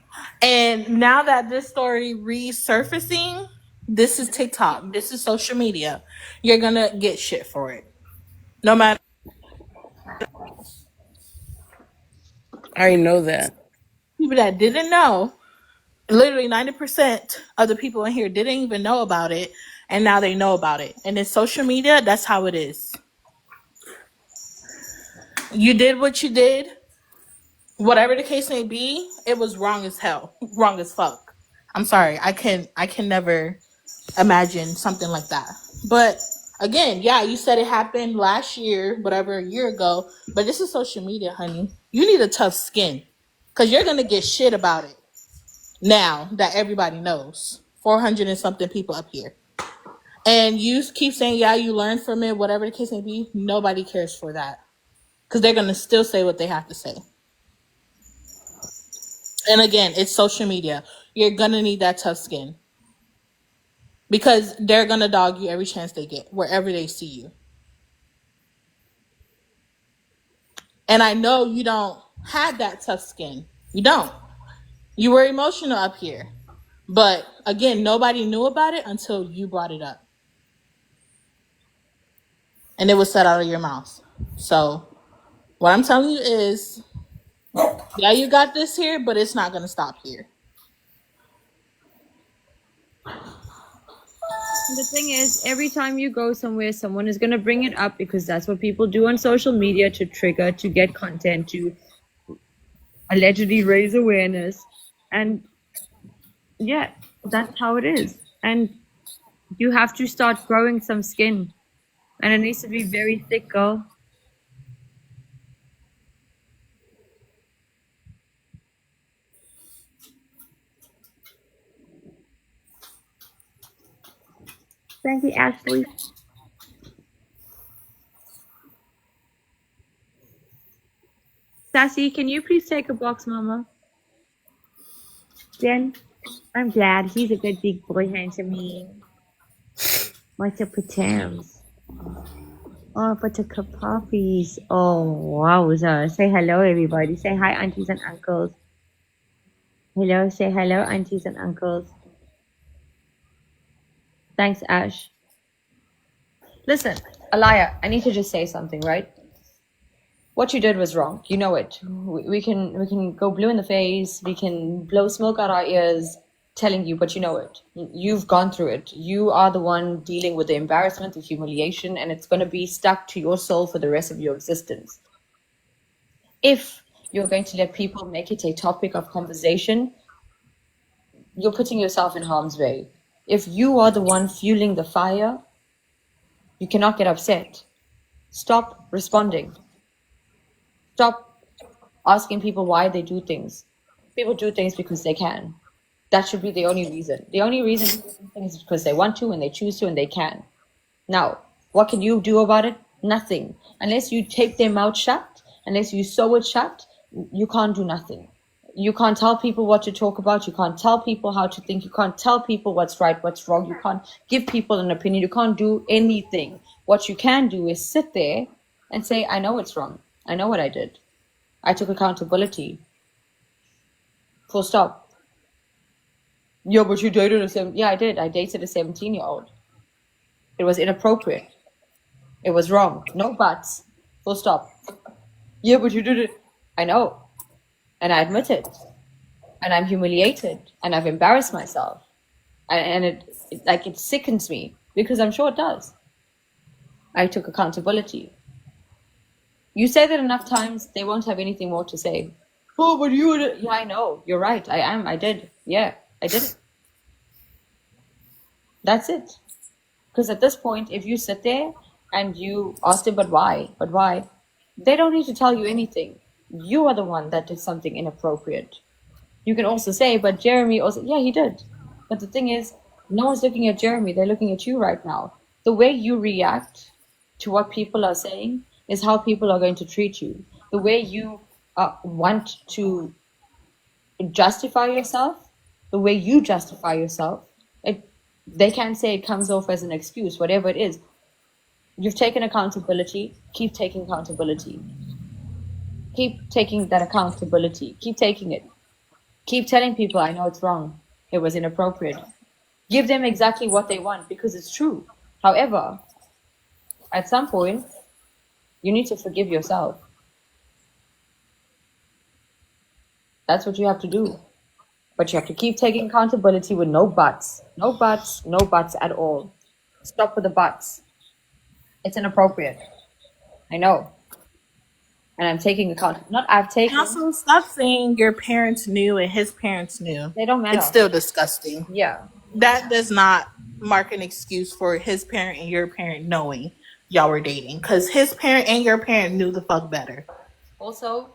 And now that this story resurfacing, this is TikTok. This is social media. You're gonna get shit for it. No matter I know that. people that didn't know. Literally 90% of the people in here didn't even know about it, and now they know about it. And in social media, that's how it is. You did what you did, whatever the case may be, it was wrong as hell. Wrong as fuck. I'm sorry. I can never imagine something like that. But again, yeah, you said it happened last year, whatever, a year ago. But this is social media, honey. You need a tough skin. Cause you're gonna get shit about it now that everybody knows. 400 and something people up here. and you keep saying, yeah, you learned from it, whatever the case may be, nobody cares for that. Because they're going to still say what they have to say. And again, it's social media. You're going to need that tough skin. Because they're going to dog you every chance they get, wherever they see you. And I know you don't have that tough skin. You don't. You were emotional up here. But again, nobody knew about it until you brought it up. And it was said out of your mouth. So what I'm telling you is, yeah, you got this here, but it's not going to stop here. The thing is, every time you go somewhere, someone is going to bring it up because that's what people do on social media to trigger, to get content, to allegedly raise awareness. And yeah, that's how it is. And you have to start growing some skin. And it needs to be very thick, girl. Thank you, Ashley. Sassy, can you please take a box, Mama? Then I'm glad he's a good big boy, handsome me. What's up with Tams? Oh, buttercup puppies. Oh, wowza. Say hello, everybody. Say hi, aunties and uncles. Hello, say hello, aunties and uncles. Thanks, Ash. Listen, Alaya, I need to just say something, right? What you did was wrong. You know it. We can go blue in the face. We can blow smoke out our ears, telling you, but you know it. You've gone through it. You are the one dealing with the embarrassment, the humiliation, and it's going to be stuck to your soul for the rest of your existence. If you're going to let people make it a topic of conversation, you're putting yourself in harm's way. If you are the one fueling the fire, you cannot get upset. Stop responding. Stop asking people why they do things. People do things because they can. That should be the only reason. The only reason people do things is because they want to and they choose to and they can. Now, what can you do about it? Nothing. Unless you tape their mouth shut, unless you sew it shut, you can't do nothing. You can't tell people what to talk about. You can't tell people how to think. You can't tell people what's right, what's wrong. You can't give people an opinion. You can't do anything. What you can do is sit there and say, I know it's wrong. I know what I did. I took accountability. Full stop. Yeah, but you dated a 17. Yeah, I did. I dated a 17-year-old. It was inappropriate. It was wrong. No buts. Full stop. Yeah, but you did it. I know. And I admit it. And I'm humiliated. And I've embarrassed myself. And it sickens me. Because I'm sure it does. I took accountability. You say that enough times, they won't have anything more to say. Oh, but you did. Yeah, I know. You're right. I did. Yeah, I did it. That's it. Because at this point, if you sit there and you ask them, but why? But why? They don't need to tell you anything. You are the one that did something inappropriate. You can also say, but Jeremy also, yeah, he did. But the thing is, no one's looking at Jeremy. They're looking at you right now. The way you react to what people are saying is how people are going to treat you. The way you want to justify yourself, the way you justify yourself, they can say it comes off as an excuse, whatever it is. You've taken accountability. Keep taking accountability. Keep taking that accountability. Keep taking it. Keep telling people, I know it's wrong. It was inappropriate. Give them exactly what they want because it's true. However, at some point, you need to forgive yourself. That's what you have to do. But you have to keep taking accountability with no buts. No buts, no buts at all. Stop with the buts. It's inappropriate. I know. And I'm taking account. Not I've taken. Also, stop saying your parents knew and his parents knew. They don't matter. It's still disgusting. Yeah. That does not mark an excuse for his parent and your parent knowing y'all were dating. Because his parent and your parent knew the fuck better. Also,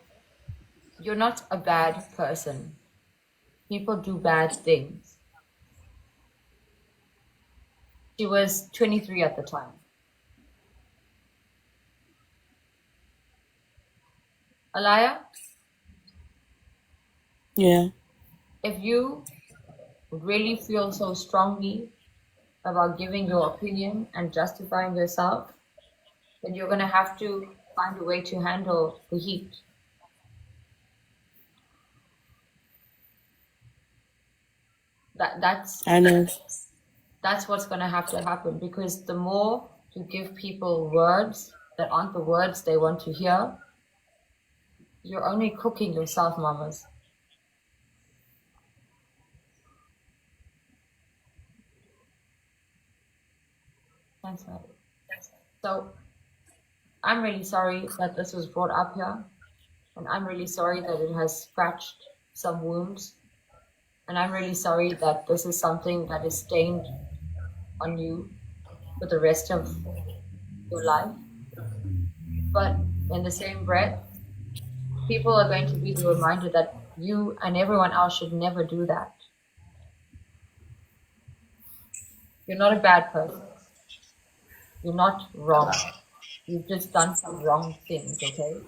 you're not a bad person. People do bad things. She was 23 at the time. Alaya, Yeah. if you really feel so strongly about giving your opinion and justifying yourself, then you're going to have to find a way to handle the heat. I know. That's what's going to have to happen, because the more you give people words that aren't the words they want to hear, you're only cooking yourself, mamas. Thanks, Maddie. So I'm really sorry that this was brought up here, and I'm really sorry that it has scratched some wounds, and I'm really sorry that this is something that is stained on you for the rest of your life. But in the same breath, people are going to be the reminder that you and everyone else should never do that. You're not a bad person. You're not wrong. You've just done some wrong things, okay?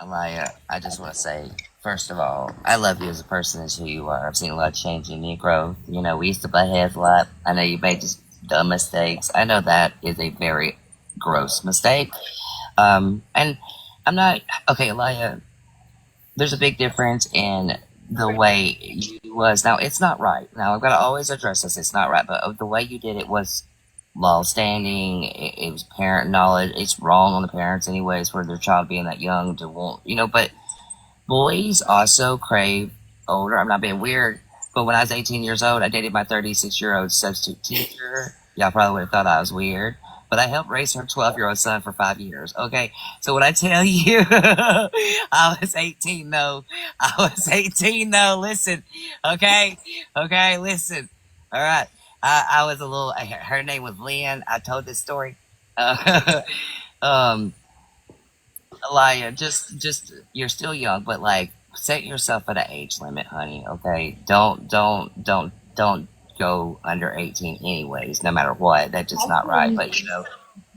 Amaya, I just want to say, first of all, I love you as a person, as who you are. I've seen a lot of change in you, growth. You know, we used to butt heads a lot. I know you made just dumb mistakes. I know that is a very gross mistake. And I'm not, okay, Alaya, there's a big difference in the way you was. Now, it's not right. Now, I've got to always address this. It's not right, but the way you did it was law standing. It was parent knowledge. It's wrong on the parents, anyways, for their child being that young to want, but boys also crave older. I'm not being weird, but when I was 18 years old, I dated my 36-year-old substitute teacher. Y'all probably would have thought I was weird, but I helped raise her 12-year-old son for 5 years. Okay, so when I tell you, I was 18 though. I was 18 though. Listen, okay, listen. All right, I was a little. Her name was Lynn. I told this story. Um, Elia, just you're still young, but like set yourself at an age limit, honey. Okay, don't go under 18, anyways. No matter what, that's just not right. But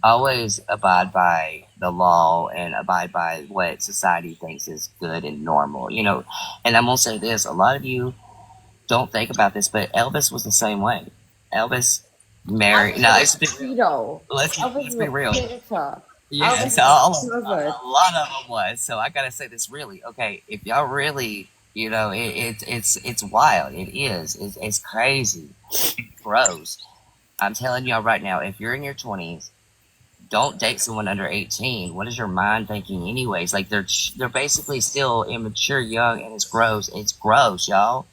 always abide by the law and abide by what society thinks is good and normal. And I'm gonna say this: a lot of you don't think about this, but Elvis was the same way. Elvis married. No, let's be real. Yes, a lot of them was. So I gotta say this really, okay. If y'all really, it's wild. It is. It's crazy. It's gross. I'm telling y'all right now. If you're in your 20s, don't date someone under 18. What is your mind thinking, anyways? Like they're basically still immature, young, and it's gross. It's gross, y'all.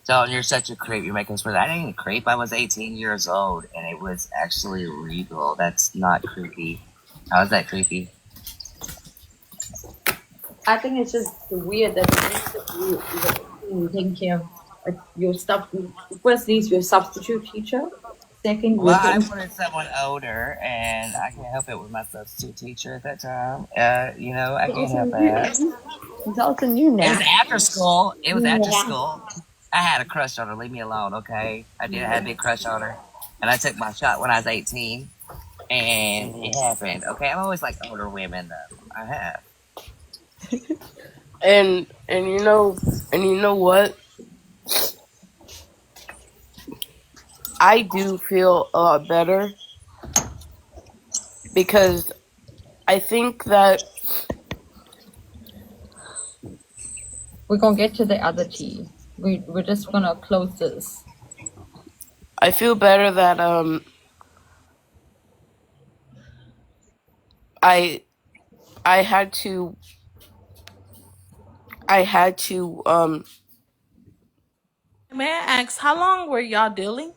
So you're such a creep. You're making us feel that. I didn't creep. I was 18 years old, and it was actually legal. That's not creepy. How is that creepy? I think it's just weird that you taking care of your stuff. Firstly, is your substitute teacher. Second, well, I wanted someone older, and I can't help it with my substitute teacher at that time. I can't help that. It's also new now. It was after school. I had a crush on her. Leave me alone, okay? I had a big crush on her, and I took my shot when I was 18, and it happened. Okay, I've always liked older women, though. I have. And you know what? I do feel a lot better because I think that we're gonna get to the other tea. We're just gonna close this. I feel better that I had to May I ask, how long were y'all dealing?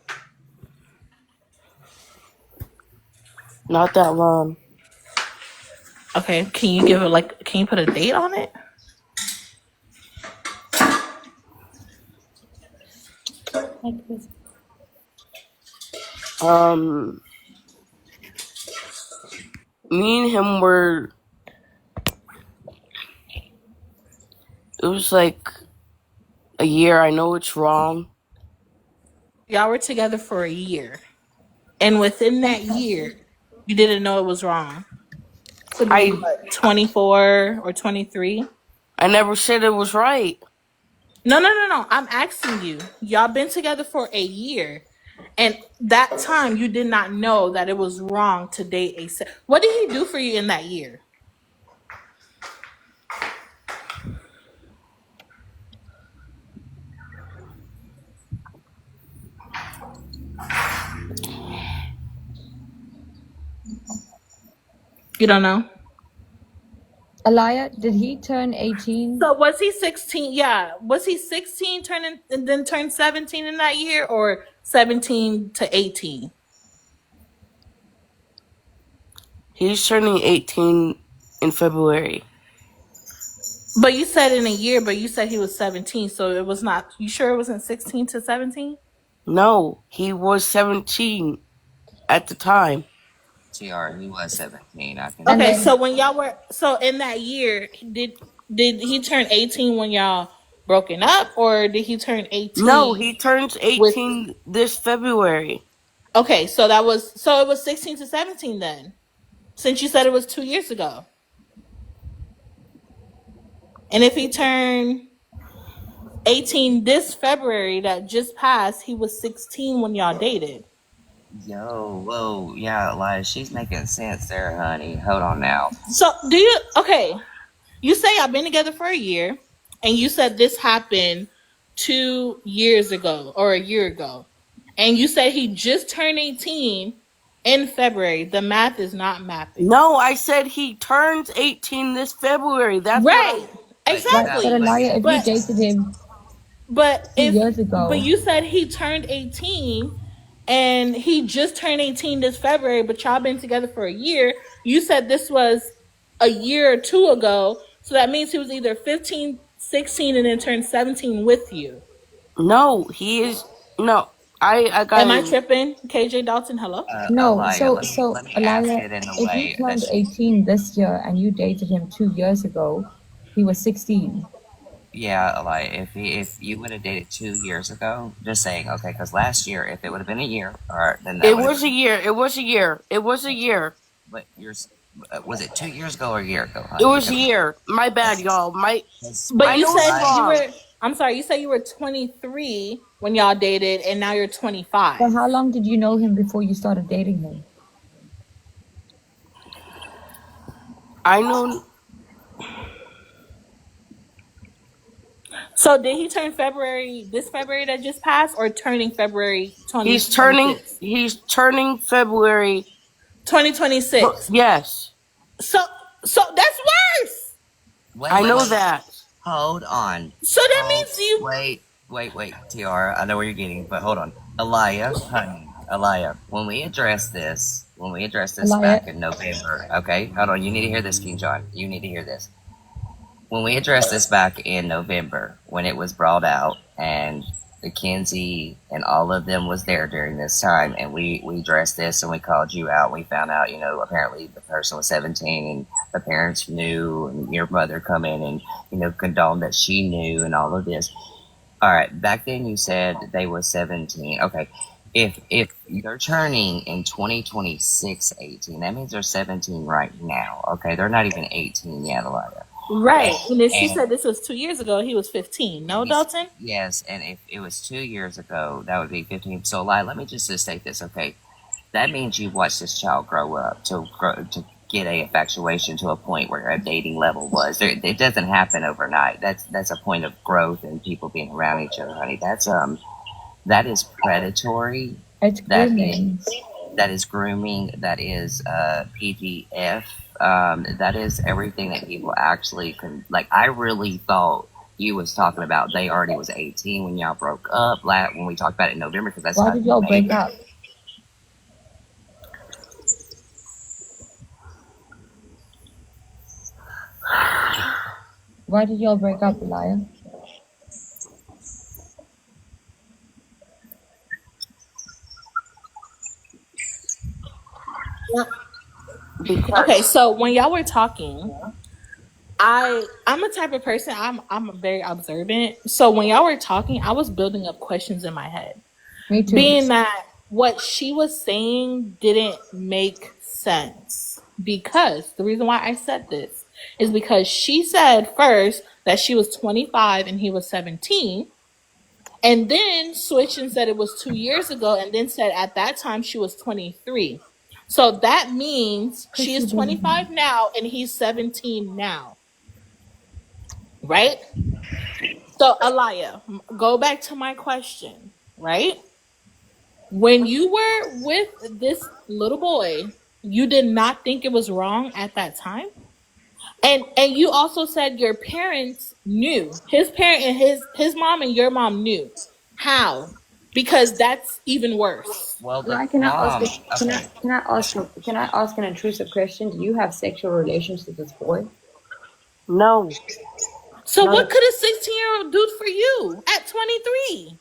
not that long. Okay, can you put a date on it? Me and him were, it was like a year. I know it's wrong, Y'all were together for a year. And within that year, you didn't know it was wrong. To be I what, 24 or 23? I never said it was right. No. I'm asking you. Y'all been together for a year. And that time you did not know that it was wrong to date a. What did he do for you in that year? You don't know? Alaya, did he turn 18? So was he 16? Yeah. Was he 16 turning and then turned 17 in that year, or 17 to 18? He's turning 18 in February. But you said in a year, but you said he was 17, so it was not. You sure it wasn't 16 to 17? No, he was 17 at the time. TR, he was 17. I can. And Okay, then so when y'all were in that year, did he turn 18 when y'all broken up, or did he turn No, 18 he turns with? 18 this February. Okay, so it was 16 to 17 then, since you said it was 2 years ago. And if he turned 18 this February that just passed, he was 16 when y'all dated. Yo, whoa, yeah, like she's making sense there, honey. Hold on now. So you say I've been together for a year, and you said this happened 2 years ago or a year ago, and you said he just turned 18 in February. The math is not mapping. No, I said he turns 18 this February. That's what I. Right. But you right, got, but Exactly. but Alaya, you, if you But dated him but 2 years ago, you said he turned 18 and he just turned 18 this February, but y'all been together for a year. You said this was a year or two ago, so that means he was either 15, 16, and then turned 17 with you. No, he is. No, I got Am I it. tripping? KJ Dalton, hello? no. Elia, So, let so me ask Alaya, it in a if he way that turned she. 18 this year and you dated him 2 years ago, he was 16. Yeah, like if you would have dated 2 years ago, just saying, okay, because last year, if it would have been a year, all right, then that It would have was a been. year. It was a year. It was a year. But was it 2 years ago or a year ago, It honey? was a year. My bad, y'all. But I you know it's said I, you wrong. were, I'm sorry, you said you were 23 when y'all dated, and now you're But 25. how long did you know him before you started dating him? I know So did he turn this February that just passed, or turning February he's turning. 2026? He's turning February. 2026. Yes, So that's worse. wait, I wait, know wait, wait. that. Hold on. So that Hold. means you. Wait, Tiara. I know where you're getting, but hold on. Elia, honey, Elia. When we address this Alaya, back in November, okay? Hold on. You need to hear this, King John. You need to hear this. When we addressed this back in November, when it was brought out, and Mackenzie and all of them was there during this time, and we addressed this and we called you out. We found out, apparently the person was 17 and the parents knew, and your mother come in and condoned that she knew and all of this. All right, back then you said they were 17. Okay, if they're turning in 2026 18, that means they're 17 right now. Okay, they're not even 18 yet, Elijah. Right. And then she And said this was 2 years ago. He was 15. No, Dalton? yes, and if it was 2 years ago, that would be 15. So, let me just state this, okay? That means you've watched this child grow up to get a infatuation to a point where a dating level was. It doesn't happen overnight. That's a point of growth and people being around each other, honey. That is predatory. it's That is grooming. grooming. That is PGF. That is everything that people actually can. Like, I really thought you was talking about they already was 18 when y'all broke up. When we talked about it in November, because that's Why how did you y'all made break it. up? Why did y'all break up, Alaya? Okay, Because so when y'all were talking, I'm a type of person, I'm very observant. So when y'all were talking, I was building up questions in my head. Me too. being that what she was saying didn't make sense. Because the reason why I said this is because she said first that she was 25 and he was 17, and then switched and said it was 2 years ago, and then said at that time she was 23. So that means Cause she she is been 25 now and he's 17 now, right? So, Alaya, go back to my question, right? When you were with this little boy, you did not think it was wrong at that time? And you also said your parents knew. His parent and his mom and your mom knew. How? Because that's even worse. Well, the like, can I ask mom. a, Okay. can I ask an intrusive question? Do you have sexual relations with this boy? No, So not what at could a 16-year-old do for you at 23?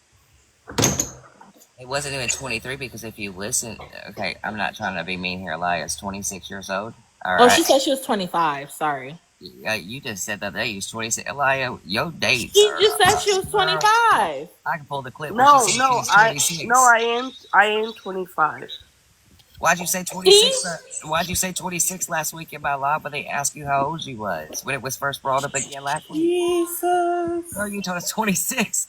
It wasn't even 23 because if you listen, okay, I'm not trying to be mean here. Elias, 26 years old. All Oh, right. she said she was 25. Sorry. You just said that they used 26. Elia, your dates She are. just said she was Girl, 25. I can pull the clip where she no, said she no. was No, 26. I am 25. Why'd you say See? 26? Why'd you say 26 last week in my live when they asked you how old you was when it was first brought up again last week? Jesus. Girl, you told us 26.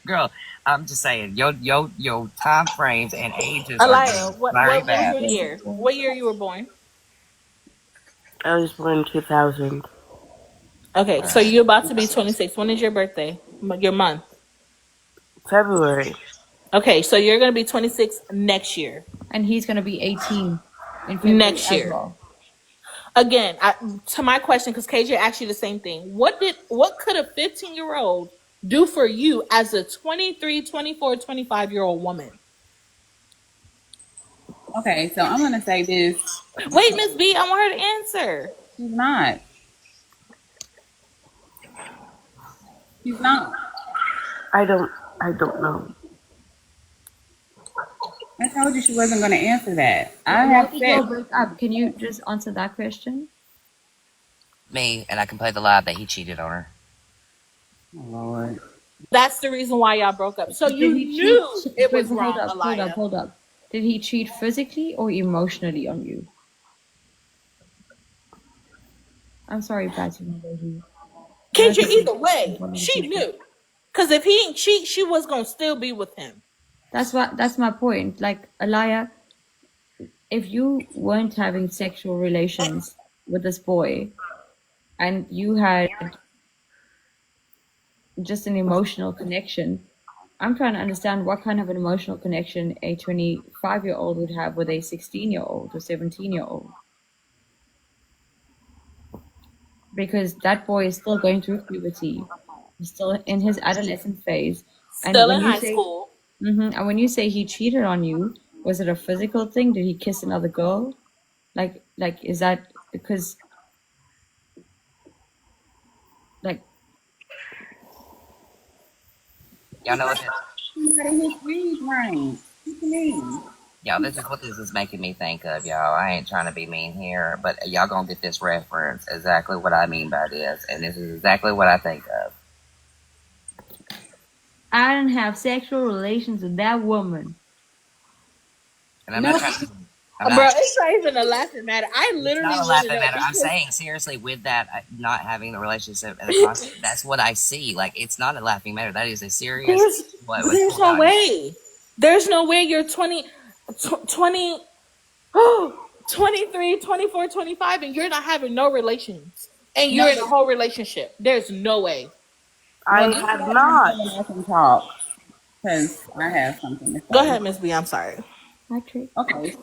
Girl, I'm just saying, your time frames and ages are Alaya, just what very what was bad. your year? What year you were born? I was born in 2000. Okay, All so right. you're about to be 26. When is your birthday? Your month. February. Okay, so you're gonna be 26 next year. And he's gonna be 18 in February Next as year. well. Again, to my question, because KJ asked you the same thing. What could a 15-year-old do for you as a 23, 24, 25-year-old woman? Okay, so I'm gonna say this Wait, because Miss B, I want her to answer. she's not. She's not. I don't know. I told you she wasn't gonna answer that. I Why have did said y'all break up? Can you just answer that question? Me, and I can play the lie that he cheated on her. oh Lord. That's the reason why y'all broke up. So Did you he cheat? knew it Wait, was but hold wrong, up, hold up, Alaya. hold up. Did he cheat physically or emotionally on you? I'm sorry, Patsy, my baby. But I KJ, just either way, wanted to she say that. knew. Because if he didn't cheat, she was going to still be with him. That's my point. Like, Alaya, if you weren't having sexual relations with this boy and you had just an emotional connection, I'm trying to understand what kind of an emotional connection a 25-year-old would have with a 16-year-old or 17-year-old. Because that boy is still going through puberty. He's still in his adolescent phase. And Still when in you high say school. and when you say he cheated on you, was it a physical thing? Did he kiss another girl? Like is that because like Y'all know what this, Somebody his age range. What you mean? y'all, this is what this is making me think of, y'all. I ain't trying to be mean here, but y'all gonna get this reference, exactly what I mean by this, and this is exactly what I think of. I didn't have sexual relations with that woman. And I'm not No, trying to, I'm bro, not, it's not even a laughing matter. I it's literally not a want to laughing know matter. I'm because saying seriously with that, not having the relationship and the concept, that's what I see. Like, it's not a laughing matter. That is a serious, there's what's there's going no on here. way. There's no way you're 20, 23, 24, 25, and you're not having no relations. And No, you're in a whole relationship. There's no way. well, I just have let me not. know when I can talk because I have something to Go say. ahead, Miss B. I'm sorry. Actually, Okay,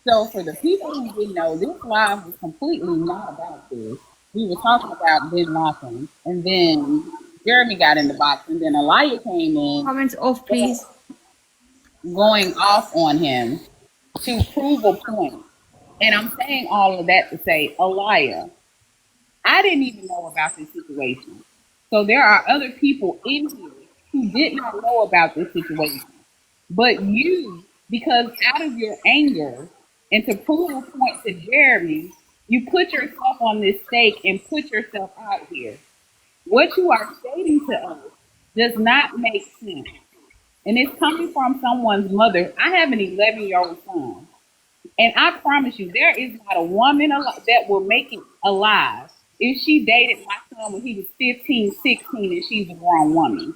so for the people who didn't know, this live was completely not about this. We were talking about Ben Lawson, and then Jeremy got in the box, and then Elia came in comments off, please. going off on him to prove a point. And I'm saying all of that to say, Elia, I didn't even know about this situation. So there are other people in here who did not know about this situation. But you, because out of your anger and to prove a point to Jeremy, you put yourself on this stake and put yourself out here. What you are stating to us does not make sense. And it's coming from someone's mother. I have an 11-year-old son. And I promise you, there is not a woman that will make it alive if she dated my son when he was 15, 16, and she's a grown woman.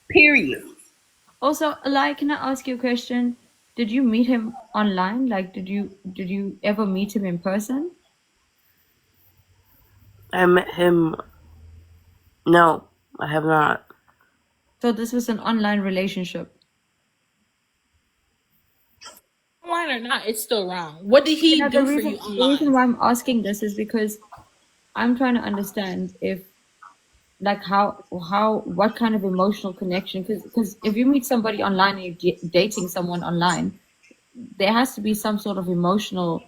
Period. Also, like, can I ask you a question? Did you meet him online? Like, did you ever meet him in person? I met him. No, I have not. So this was an online relationship. Online or not, it's still wrong. What did he You know, do for you the reason online? why I'm asking this is because I'm trying to understand if, like, what kind of emotional connection, because if you meet somebody online and you're dating someone online, there has to be some sort of emotional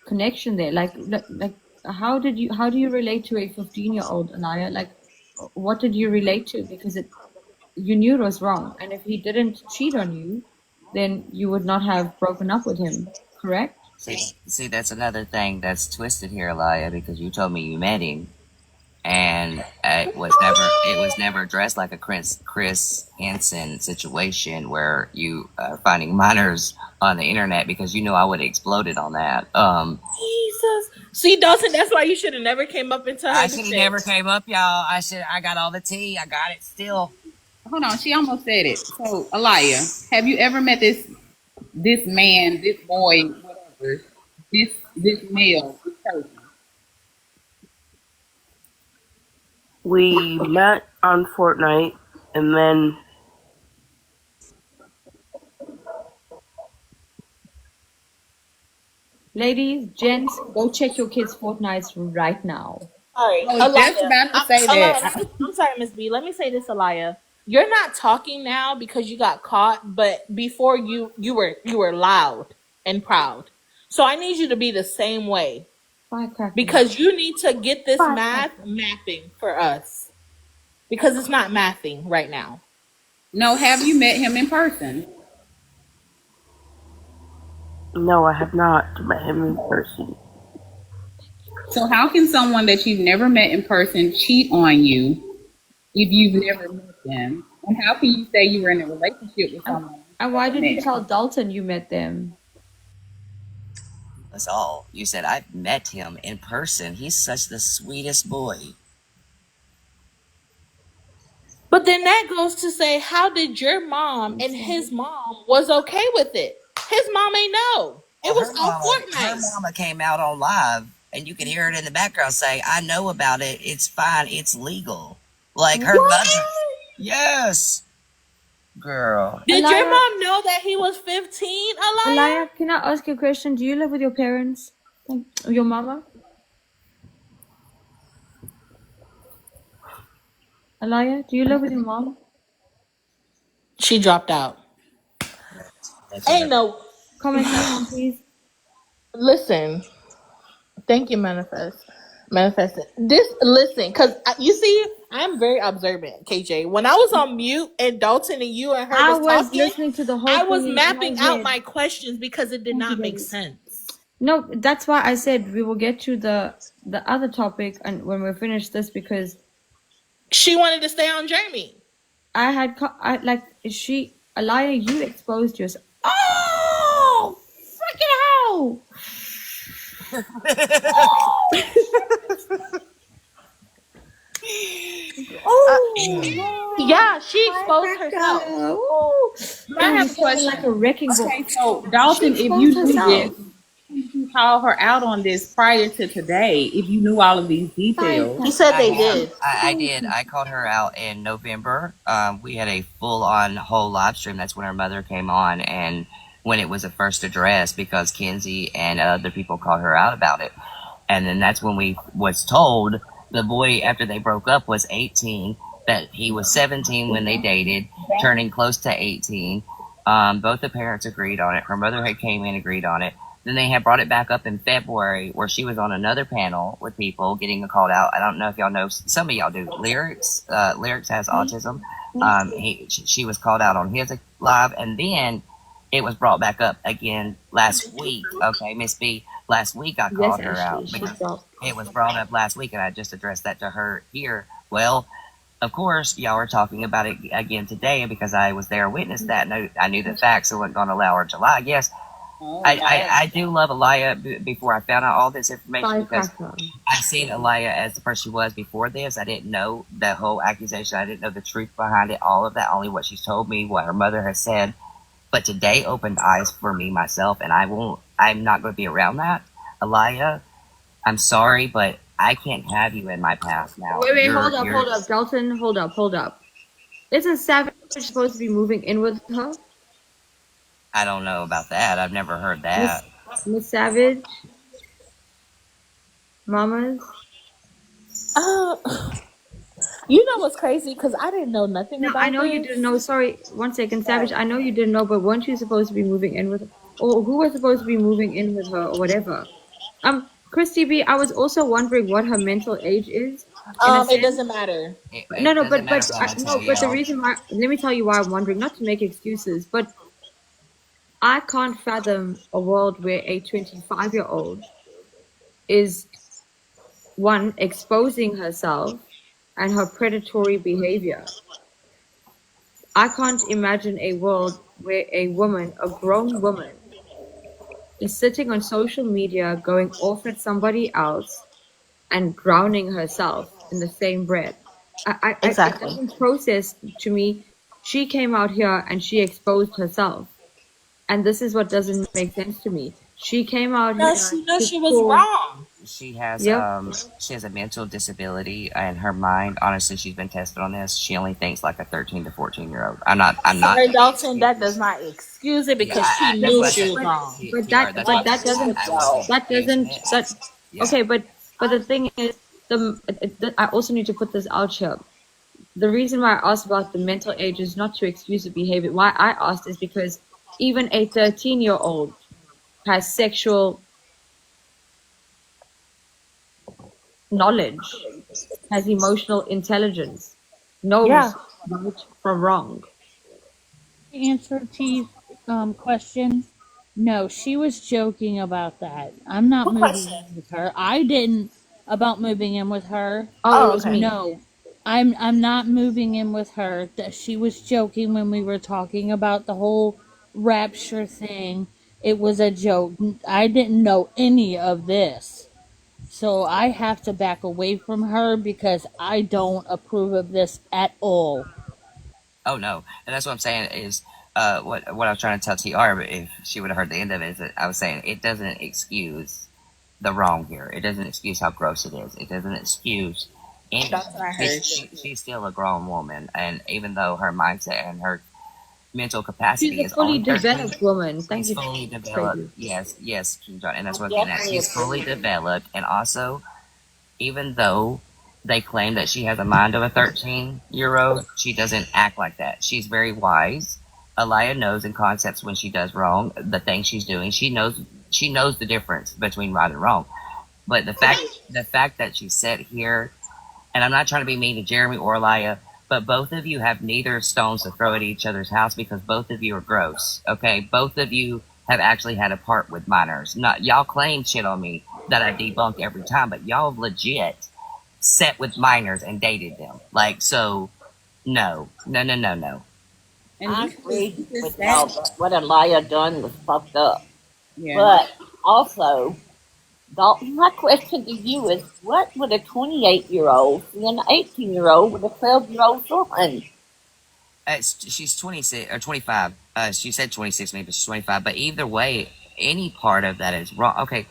connection there. Like how do you relate to a 15-year-old, Anaya? Like, what did you relate to? Because you knew it was wrong, and if he didn't cheat on you, then you would not have broken up with him, correct? See, that's another thing that's twisted here, Elia, because you told me you met him, and it was never addressed like a Chris Hansen situation where you are finding minors on the internet, because you know I would have exploded on that. Jesus. See, Dawson, that's why you should have never came up into her I should have defense. never came up, y'all. I got all the tea. I got it still. Hold on, she almost said it. So, Alaya, have you ever met this man, this boy, whatever, this male, this person? We met on Fortnite, and then Ladies, gents, go check your kids' Fortnites right now. All right, I was just about to say that. I'm sorry, Miss B. Let me say this, Alaya. You're not talking now because you got caught, but before you were loud and proud. So I need you to be the same way, Firecracker. because you need to get this math mapping for us, because it's not mathing right now. No, have you met him in person? no, I have not met him in person. So how can someone that you've never met in person cheat on you if you've never met them? And how can you say you were in a relationship with someone? And why did you tell Dalton you met them? That's all. You said I met him in person. He's such the sweetest boy. But then that goes to say, how did your mom and his mom was okay with it? His mom ain't know. It was on Her Fortnite. mama came out on live, and you can hear it in the background say, "I know about it. It's fine. It's legal." Like her mother. Yes, girl. Did your Alaya- mom know that he was 15, Alaya? Alaya, can I ask you a question? Do you live with your parents? Your mama? Alaya, do you live with your mom? She dropped out. Ain't no. Comment section, please. Listen. Thank you, Manifest. Listen, because you see, I'm very observant, KJ. When I was on mute and Dalton and you and her I was was talking, listening to the whole I thing was in mapping my out head. my questions because it did not make sense. No, that's why I said we will get to the other topic and when we finish this, because She wanted to stay on Jeremy. Alaya, you exposed yourself. Oh, freaking hell! Yeah, she exposed herself. I have a question. Like a wrecking ball. Okay, so Dalton, if you do this, you call her out on this prior to today, if you knew all of these details. He said they did. I did. I called her out in November. We had a full-on whole live stream. That's when her mother came on, and when it was first addressed, because Kenzie and other people called her out about it. And then that's when we was told the boy, after they broke up, was 18, that he was 17 when they dated, turning close to 18. Both the parents agreed on it. Her mother had came in, agreed on it. Then they had brought it back up in February, where she was on another panel with people getting called out. I don't know if y'all know. Some of y'all do. Lyrics has autism. She was called out on his live, and then it was brought back up again last week. Okay, Miss B. Last week I called her out because it was brought up last week, and I just addressed that to her here. Well, of course, y'all are talking about it again today, and because I was there, witnessed that, and I knew the facts, so I wasn't going to allow her to lie. Yes, I do love Aliyah before I found out all this information because I've seen Aliyah as the person she was before this. I didn't know the whole accusation. I didn't know the truth behind it, all of that, only what she's told me, what her mother has said. But today opened eyes for me myself, and I'm not going to be around that. Aliyah, I'm sorry, but I can't have you in my past now. Wait, hold up, Dalton, hold up. Isn't Savage supposed to be moving in with her? I don't know about that. I've never heard that. Miss Savage? Mamas? You know what's crazy? Because I didn't know nothing about I know this. you didn't know. Sorry, 1 second. Savage, I know you didn't know, but weren't you supposed to be moving in with her? Or who was supposed to be moving in with her or whatever? Christy B, I was also wondering what her mental age is. It doesn't matter. No, but the y'all. reason why, let me tell you why I'm wondering, not to make excuses, but I can't fathom a world where a 25-year-old is, one, exposing herself and her predatory behavior. I can't imagine a world where a woman, a grown woman, is sitting on social media going off at somebody else and drowning herself in the same breath. It doesn't process to me. She came out here and she exposed herself. And this is what doesn't make sense to me. She came out here. She knows she was wrong. She has a mental disability in her mind. Honestly, she's been tested on this. She only thinks like a 13 to 14-year-old. I'm not. Sorry, Dalton, that does not excuse it because she knew she was wrong. Okay, but the thing is, I also need to put this out here. The reason why I asked about the mental age is not to excuse the behavior. Why I asked is because even a 13-year-old has sexual knowledge, has emotional intelligence, knows right from wrong. To answer T's question, no, she was joking about that. I'm not moving in with her. I didn't about moving in with her. Oh, it was me. No, I'm not moving in with her. That she was joking when we were talking about the whole rapture thing. It was a joke. I didn't know any of this. So I have to back away from her because I don't approve of this at all. Oh no, and that's what I'm saying is what I was trying to tell TR, but if she would have heard the end of it, is that I was saying it doesn't excuse the wrong here. It doesn't excuse how gross it is. It doesn't excuse any. That's what I heard. She's still a grown woman, and even though her mindset and her mental capacity She's a fully developed woman. Thank you. Fully developed. Yes, King John, and that's what I'm getting at. She's fully developed, and also, even though they claim that she has a mind of a 13-year-old, she doesn't act like that. She's very wise. Aliyah knows in concepts when she does wrong, the thing she's doing. She knows the difference between right and wrong. But the fact that she sat here, and I'm not trying to be mean to Jeremy or Aliyah, but both of you have neither stones to throw at each other's house because both of you are gross. Okay, both of you have actually had a part with minors. Not y'all claim shit on me that I debunk every time, but y'all legit sat with minors and dated them. Like, so no. And I agree with y'all that what Aliyah done was fucked up. Yeah. But also, Dalton, my question to you is, what would a 28-year-old see an 18-year-old with a 12-year-old son? She's 26 or 25. She said 26, maybe she's 25. But either way, any part of that is wrong. Okay,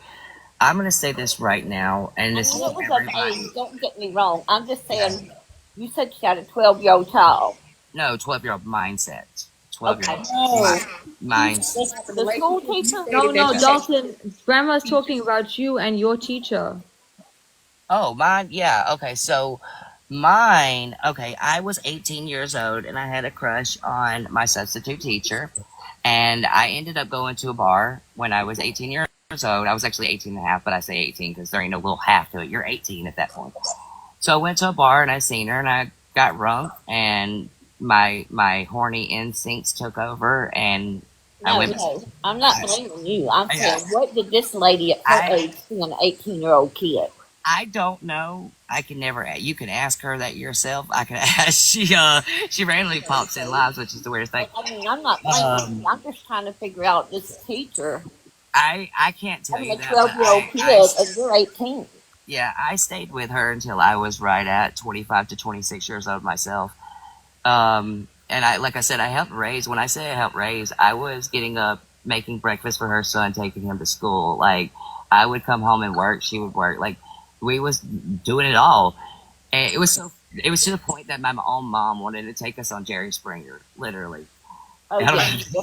I'm going to say this right now, and this is everybody. Don't get me wrong. I'm just saying, you said she had a 12-year-old child. No, 12-year-old mindset. 12-year-old mindset. The school teacher? No, Dalton. Grandma's talking about you and your teacher. Oh, mine? Yeah, okay. So, mine, okay, I was 18 years old, and I had a crush on my substitute teacher. And I ended up going to a bar when I was 18 years old. I was actually 18 and a half, but I say 18 because there ain't no little half to it. You're 18 at that point. So I went to a bar and I seen her and I got drunk and my horny instincts took over and I went. No, I'm not blaming you. I'm saying, what did this lady at her age see an 18-year-old kid? I don't know. I can never. You can ask her that yourself. I can ask. She randomly pops in lives, which is the weirdest thing. I mean, I'm not blaming you. I'm just trying to figure out this teacher. I can't tell I'm you a that, but 12-year-old kid, and you're 18. yeah, I stayed with her until I was right at 25 to 26 years old myself. And like I said, I helped raise. When I say I helped raise, I was getting up, making breakfast for her son, taking him to school. Like I would come home and work, she would work. Like we was doing it all, and it was to the point that my own mom wanted to take us on Jerry Springer, literally. Oh, Yeah,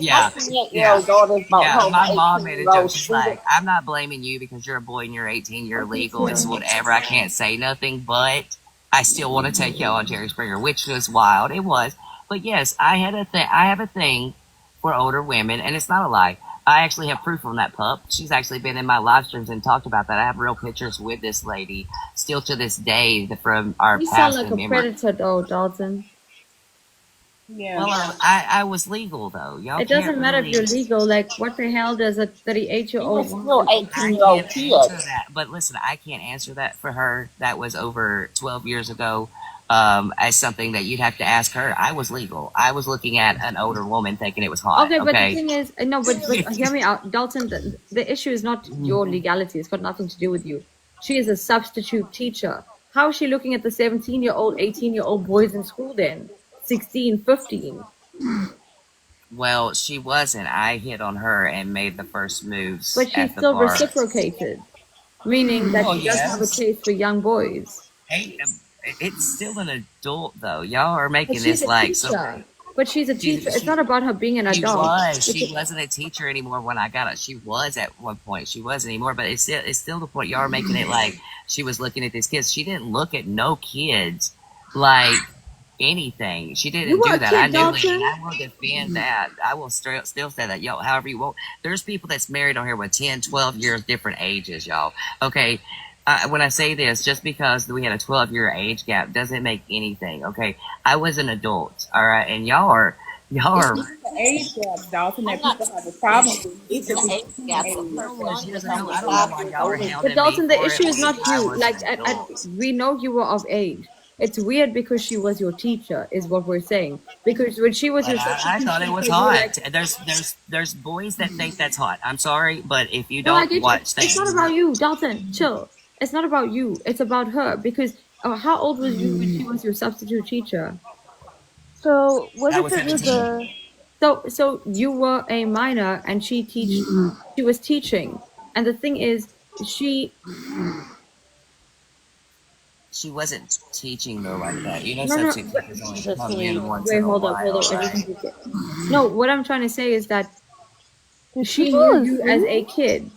yeah. My 28-year-old daughter's brought home my mom made a joke. 18-year-old She's student. like, I'm not blaming you because you're a boy and you're 18, you're legal, it's whatever. I can't say nothing, but I still want to take you on Jerry Springer, which was wild. It was. But yes, I have a thing for older women, and it's not a lie. I actually have proof on that pup. She's actually been in my live streams and talked about that. I have real pictures with this lady still to this day from our You past sound like a memory. predator, though, Dalton. Yeah. Well, I was legal though. Y'all It doesn't can't matter really, if you're legal. Like, what the hell does a 38-year-old You're want? still I 18-year-old can't kid. answer that. But listen, I can't answer that for her. That was over 12 years ago. As something that you'd have to ask her. I was legal. I was looking at an older woman thinking it was hot. Okay, but the thing is, no, but hear me out, Dalton. The issue is not your legality. It's got nothing to do with you. She is a substitute teacher. How is she looking at the 17-year-old, 18-year-old boys in school then? 16, 15. Well, she wasn't. I hit on her and made the first moves But she at the still bar. reciprocated, meaning that Oh, she does have a yes. taste for young boys. Hey, it's still an adult though. Y'all are But making she's this a like teacher. something. But she's a teacher. It's not about her being an She adult. was. She wasn't a teacher anymore when I got it. She was at one point. She wasn't anymore. But it's still the point. Y'all are making it like she was looking at these kids. She didn't look at no kids like anything. She didn't You were do a that. kid, I knew it, and Dalton. I will defend that. I will still say that. Yo, however you want. There's people that's married on here with 10, 12 years different ages, y'all. Okay. When I say this, just because we had a 12-year age gap doesn't make anything. Okay. I was an adult. All right. And y'all are. The age gap, Dalton, that people have a problem with. It's The a age gap. age. Her son Years is ago, only I don't know 5 why years y'all are older. hounding But me Dalton, the for issue it is not when I you. was Like, an adult. we know you were of age. It's weird because she was your teacher, is what we're saying. Because when she was your But I substitute thought it was teacher, you were like, hot. There's boys that think that's hot. I'm sorry, but if you no, I don't get you. watch It's things, not about you, Dalton. Chill. It's not about you. It's about her. Because how old was you when she was your substitute teacher? So was I it was the 17. So you were a minor, and she was teaching. And the thing is, she Wasn't teaching though like that. You know, no no. substitute But, teachers only Just come in leave. once wait, in a hold up. while, I just right? need to get. No, what I'm trying to say is that Did she she fall knew you as asleep? a kid,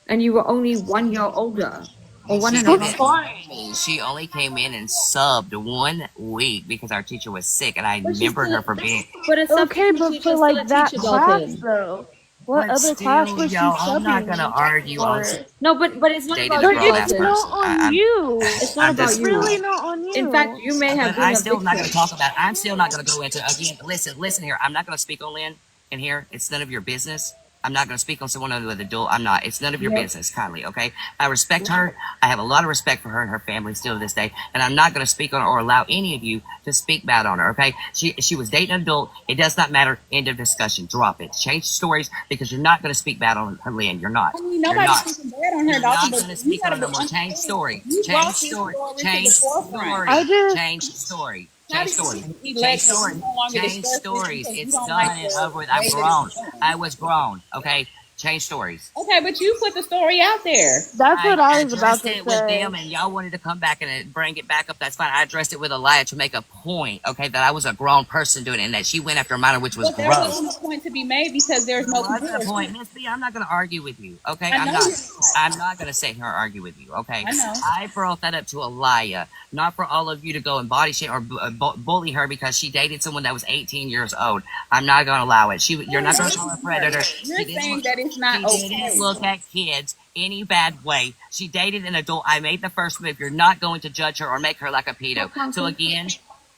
and you were only 1 year older, or one She and a didn't half. know me. She only came in and subbed 1 week because our teacher was sick, and I But she's remember still, her for being. but a Okay, substitute but teacher for is still a like that teacher, class Dalton. though, what But other class still, was she y'all, I'm not gonna subbing argue on for? No, but it's not dated about a But you, grown ass it's Dalton. not person. on you. It's not I'm about It's just. you. really not on In fact, you. you may have But been I'm a still not going victim. to talk about. I'm still not going to go into again. Listen here. I'm not going to speak on Lynn in here. It's none of your business. I'm not going to speak on someone other with adult. I'm not. It's none of your Yep. business. Kindly, okay? I respect her. I have a lot of respect for her and her family still to this day, and I'm not going to speak on her or allow any of you to speak bad on her. Okay? She was dating an adult. It does not matter. End of discussion. Drop it. Change stories because you're not going to speak bad on her, Lynn. You're not. I mean, You're nobody's not. speaking bad on her, You're Dalton, not but going to you speak on gotta her no more. understand. Change story. You Change brought this story. story to Change the forefront. story. I just Change story. How Change did story. you Change elect that story. you no longer Change discuss this stories. because you It's don't done like and the over with. I'm way that grown. it's done? I was grown. Okay. Change stories. Okay, but you put the story out there. that's what I I was about addressed to it with say. them, and y'all wanted to come back and bring it back up. That's fine. I addressed it with Elia to make a point, okay, that I was a grown person doing it, and that she went after a minor, which was But there gross. wasn't a point to be made because there's no There wasn't a point, comparison. Miss B. I'm not going to argue with you, okay? I know you're not. I'm not going to sit here and argue with you, okay? I know. I brought that up to Elia, not for all of you to go and body shame or bully her because she dated someone that was 18 years old. I'm not going to allow it. You're not going to call her a predator. You're saying that it's not She didn't okay. look at kids any bad way. She dated an adult. I made the first move. You're not going to judge her or make her like a pedo. So again,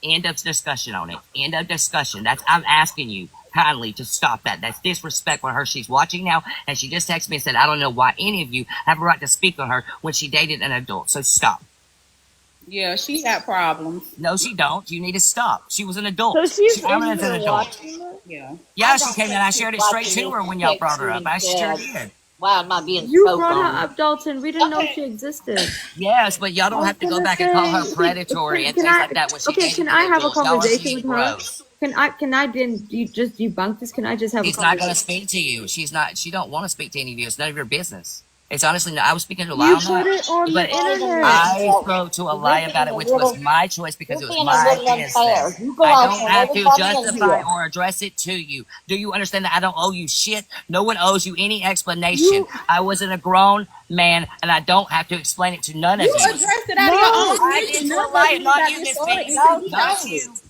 end of discussion on it. End of discussion. I'm asking you. kindly to stop that. That's disrespectful to her. She's watching now, and she just texted me and said, I don't know why any of you have a right to speak on her when she dated an adult. So stop. Yeah, she got problems. No, she don't. You need to stop. She was an adult. So she's She in acted as an here adult. watching it? Yeah. Yeah, she came in. I shared it straight to her when y'all brought her up. I sure did. Why am I being You spoke brought on? her up, Dalton. We didn't know she existed. Yes, but y'all don't have to go back and call her predatory and things like that when she Okay, dated can an I have a adult. Y'all are conversation being with her? gross. Can I then just debunk this? Can I just have She's a not going to conversation? speak to you. She don't want to speak to any of you. It's none of your business. It's honestly, I was speaking to You Lyle on put that, it on the but internet. I spoke to a lie about it, which was my choice because it was my business. You go I out don't on have to everybody in justify here. or address it to you. Do you understand that I don't owe you shit? No one owes you any explanation. I wasn't a grown man, and I don't have to explain it to none of You you. addressed it out of your own I volition. did to None a of us lie, knew not about you, this Miss story B. until you Not told you. us.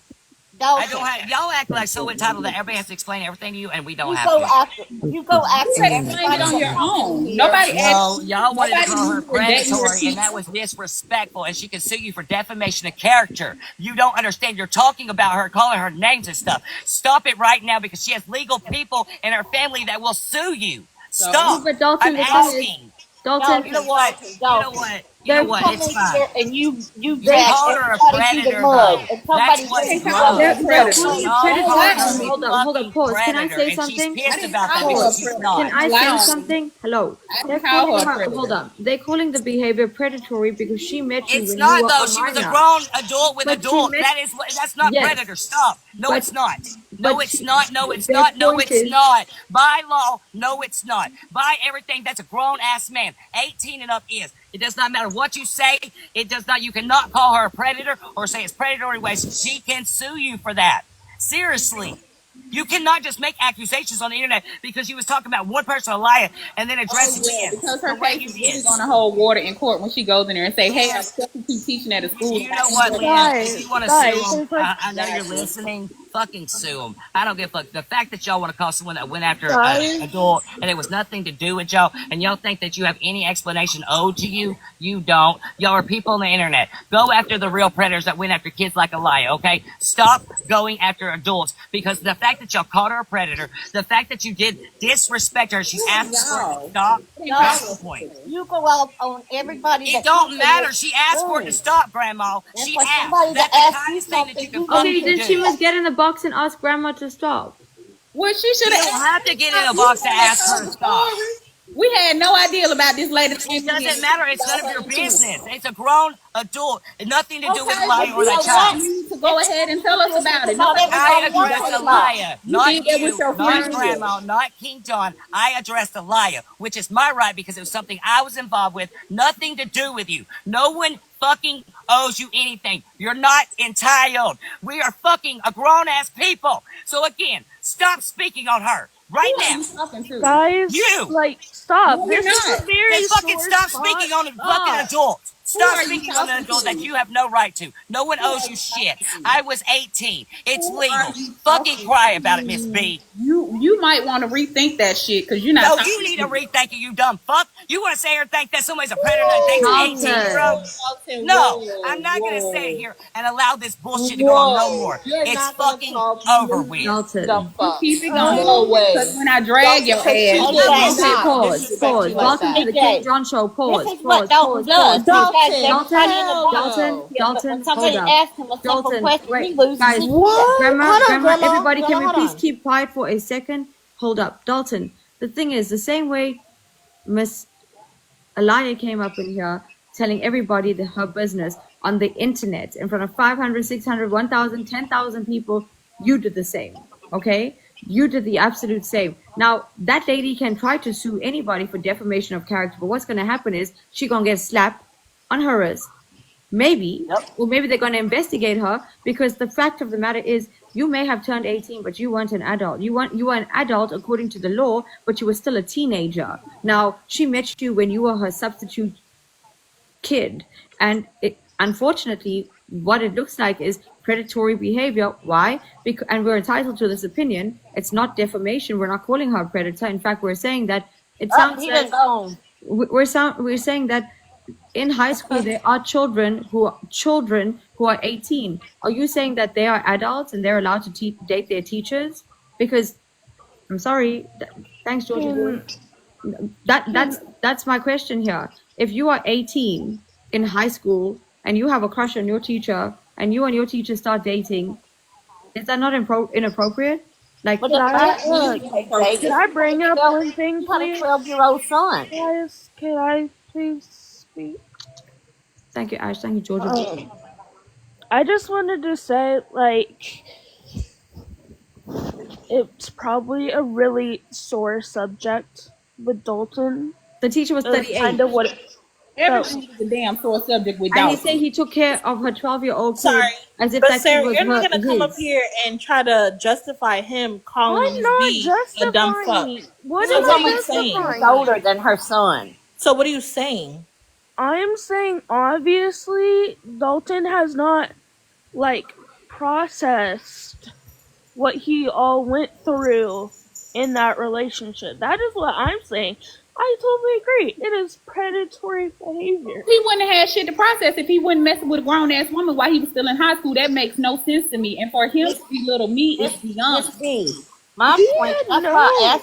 I don't have y'all act like so entitled that everybody has to explain everything to you, and we don't have to. You go after You explained it everybody on your that comes in own. here. Nobody No, asked. y'all wanted to Nobody call knew her you were dating her predatory, and that teacher. was disrespectful, and she can sue you for defamation of character. You don't understand. You're talking about her, calling her names and stuff. Stop it right now because she has legal people in her family that will sue you. Stop. But Dalton, I'm the thing is, asking. Dalton, You know what? You know what? You know You what? come It's in fine. here and you You drag called her a everybody through the predator, mud, though. and That's somebody's what's ready I to didn't call her go. a gross. they're predator. calling you Y'all Don't called lie predatory. her on a me. Hold up, fucking pause. Can I predator, say and she's something? I pissed didn't about that call her because a Pause. she's predator. not. Can I Don't lie say on me. something? Hello. I They're didn't call calling her a her. Hold predator. up. They're calling the behavior predatory because she met you It's when you not were though. a She was a minor. grown adult with But she adults. met. That's not Yes. predator. Stop. No, But it's not. No, but it's she. not. No, it's Their not. No, point it's is. not. By law, no, it's not. By everything, that's a grown ass man. 18 and up is. It does not matter what you say. It does not. You cannot call her a predator or say it's predatory ways. She can sue you for that. Seriously. You cannot just make accusations on the internet because you was talking about one person a liar and then Oh address yeah, men because the her way case you is did. really gonna hold water in court when she goes in there and say, "Hey, I'm Man, substitute teaching at a school." you know And I what, ended up Lynn? lying. If you want to sue Guys, them, there's like I know you're Exactly. listening. Fucking sue them. I don't give a fuck. The fact that y'all want to call someone that went after an guys. adult and it was nothing to do with y'all, and y'all think that you have any explanation owed to you, you don't. Y'all are people on the internet. Go after the real predators that went after kids like a liar, okay? Stop going after adults because the fact that y'all called her a predator, the fact that you did disrespect her, she's asking for it to Y'all. stop. I didn't call No, That's her the a point. predator. you go out on everybody It that comes don't in matter. this She asked for it to room. stop, Grandma. And She for asked. somebody to That's the ask you kindest thing that you something, can you got Okay, fucking to then she do. must get in the box and ask grandma to stop. Well, she should You have don't asked have me to get in about a you box to when they ask her told to the stop. story. We had no idea about this lady It named doesn't Lynn matter. It's none about of her your business. influence. It's a grown adult. Nothing to do with Okay, lying but or you that allowed child. me to go it's ahead and tell us business about it. about Nobody I asked everybody you to addressed else's tell a us about life. it. liar, You not did that with you, your not friend here. grandma, not King John. I addressed a liar, which is my right because it was something I was involved with. Nothing to do with you. No one fucking owes you anything. You're not entitled. We are fucking a grown ass people. So again, stop speaking on her Who right are now. you talking to? Guys, You. like, stop. No, you're This is a not. Then very fucking sore stop spot. speaking on a fucking Stop. adult. Who Stop are you speaking on an talking adult that to? you have no right to. No one Who owes are you you shit. talking to? I was 18. It's Who are legal. you Fucking talking cry about it, Miss to? B. You might want to rethink that shit because you're not No, talking you to need a me. rethink, you dumb fuck. You want to say or think that somebody's a predator that dates an Whoa, 18-year-old? Dalton. whoa, Dalton, No, whoa, I'm not going to sit whoa, here and allow this bullshit to go on no whoa. more. You're It's not gonna fucking talk over me with. the Dalton. fuck. Keep it Oh. going. Because when I drag your Because ass, she you did will Okay, not pause, disrespect pause. me like Welcome to that. the King CJ, John Show. this Pause, is what pause, Dalton pause, pause, does. He pause. drags Dalton, everybody in the hell box. Dalton, no. Yeah, but when Dalton, hold somebody up. asks him a simple Dalton, question, wait, he loses guys. his shit. Grandma, grandma, everybody, can we Hold please on. keep quiet for a second? Hold up. Dalton, the thing is, the same way Miss Alaya came up in here telling everybody that her business on the internet in front of 500, 600, 1,000, 10,000 people, you did the same. Okay? You did the absolute same. Now, that lady can try to sue anybody for defamation of character, but what's going to happen is she going to get slapped on her wrist. Maybe, Yep. or maybe they're going to investigate her because the fact of the matter is you may have turned 18, but you weren't an adult. You were an adult according to the law, but you were still a teenager. Now, she met you when you were her substitute kid. And unfortunately, what it looks like is predatory behavior. Why? Because, and we're entitled to this opinion. It's not defamation. We're not calling her a predator. In fact, we're saying that it Oh, sounds he like done gone. we're saying that in high school there are children who are 18. Are you saying that they are adults and they're allowed to date their teachers? Because I'm sorry. Thanks, Georgie boy. That's my question here. If you are 18 in high school and you have a crush on your teacher and you and your teacher start dating, is that not inappropriate? Like, But Could I that means could I bring up one thing, you had a please? 12-year-old son. Guys, can I please speak? thank you, Ash. Thank you, Georgie boy. I just wanted to say, like, it's probably a really sore subject with Dalton. The teacher was 38. Kind of what. Everything is a damn sore subject with And he Dalton. said he took care of her 12-year-old kid Sorry, as if but that kid Sarah, was you're not gonna come up his. here and try to justify him calling I'm Miss not B a dumb fuck. justifying. What So am what are I you saying? He's justifying? older than her son. So what are you saying? I'm saying obviously Dalton has not like processed what he all went through in that relationship. That is what I'm saying. I totally agree. It is predatory behavior. He wouldn't have had shit to process if he wouldn't mess with a grown ass woman while he was still in high school. That makes no sense to me. And for him to be little me is beyond. Miss B, my He point. had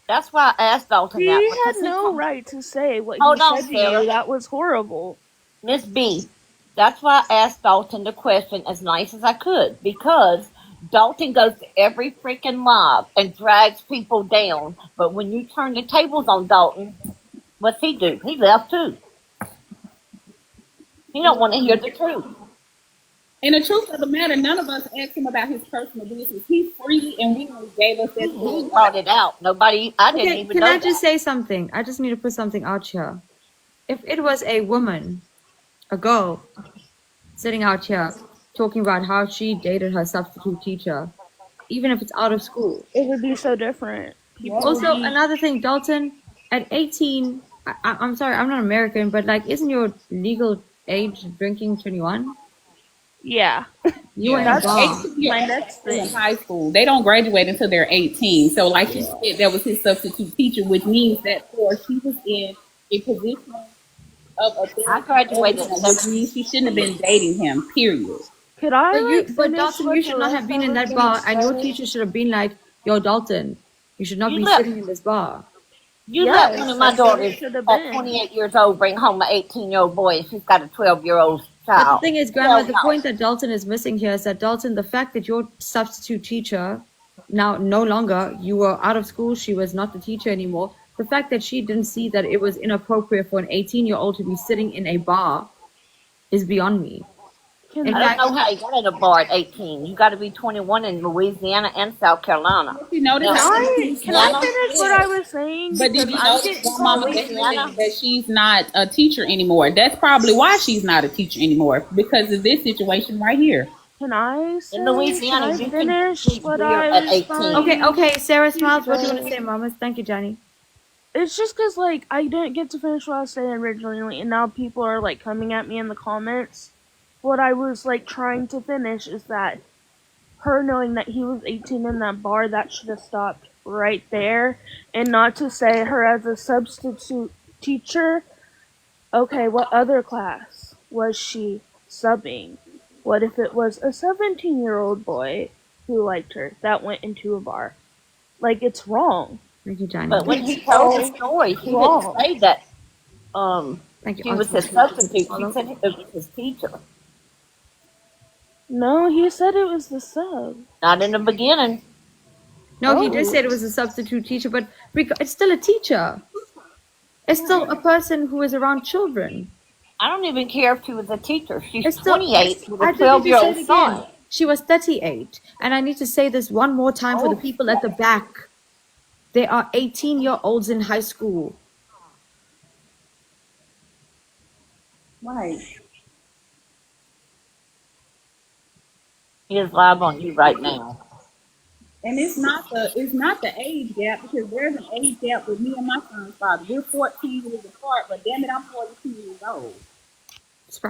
That's why I asked Dalton He that. had Because no right to say what Hold he on, said to Sarah. you. That was horrible. Miss B, that's why I asked Dalton the question as nice as I could. Because Dalton goes to every freaking mob and drags people down. But when you turn the tables on Dalton, what's he do? He left too. He don't want to hear the truth. And the truth of the matter, none of us asked him about his personal business. He freely and willingly gave us that He story. brought it out. I didn't Okay, even can know I just that. say something? I just need to put something out here. If it was a woman, a girl, sitting out here talking about how she dated her substitute teacher, even if it's out of school. It would be so different. Also, another thing, Dalton, at 18, I'm sorry, I'm not American, but like, isn't your legal age drinking 21? Yeah. You ain't bar. My next In thing. high school, they don't graduate until they're 18. So, like you said, that was his substitute teacher, which means that for she was in a position of authority. I graduated Which means she shouldn't have been dating him. Period. Could I But finish Dalton, what you the should not rest have been of in us that bar, and your said? teacher should have been like, yo, Dalton, you should not You be let- sitting in this bar. You Yes, let one of my that's what it daughters should have at been. 28 years old bring home an 18-year-old boy and she's got a 12-year-old But the child. thing is, Grandma, Hell the no. point that Dalton is missing here is that, Dalton, the fact that your substitute teacher, now no longer, you were out of school, she was not the teacher anymore, the fact that she didn't see that it was inappropriate for an 18-year-old to be sitting in a bar is beyond me. Can In I fact, don't know how you got in a bar at 18. You got to be 21 in Louisiana and South Carolina. You notice Now, how can I finish what I was saying? But did Because you I'm notice, getting Grandmama, Louisiana? that she's not a teacher anymore? That's probably why she's not a teacher anymore, because of this situation right here. Can I say? In Louisiana, can I you can finish drink what beer I at was 18. trying? okay, Sarah Smiles, what do you want to say, Mamas? Thank you, Johnny. It's just because like I didn't get to finish what I was saying originally, and now people are like coming at me in the comments. What I was like trying to finish is that her knowing that he was 18 in that bar, that should have stopped right there, and not to say her as a substitute teacher. Okay, what other class was she subbing? What if it was a 17-year-old boy who liked her that went into a bar? Like, it's wrong. Thank you, Johnny. But when he told the story, he didn't say that Thank you. she was his substitute. He said it was his teacher. No, he said it was the sub. Not in the beginning. No, he did say it was a substitute teacher, but it's still a teacher. It's still a person who is around children. I don't even care if she was a teacher. She's It's still 28 with a I didn't even say 12-year-old it son. again. She was 38. And I need to say this one more time for the people at the back. They are 18-year-olds in high school. Right. He is live on you right now. And it's not the age gap, because there's an age gap with me and my son's father. We're 14 years apart, but damn it, I'm 42 years old.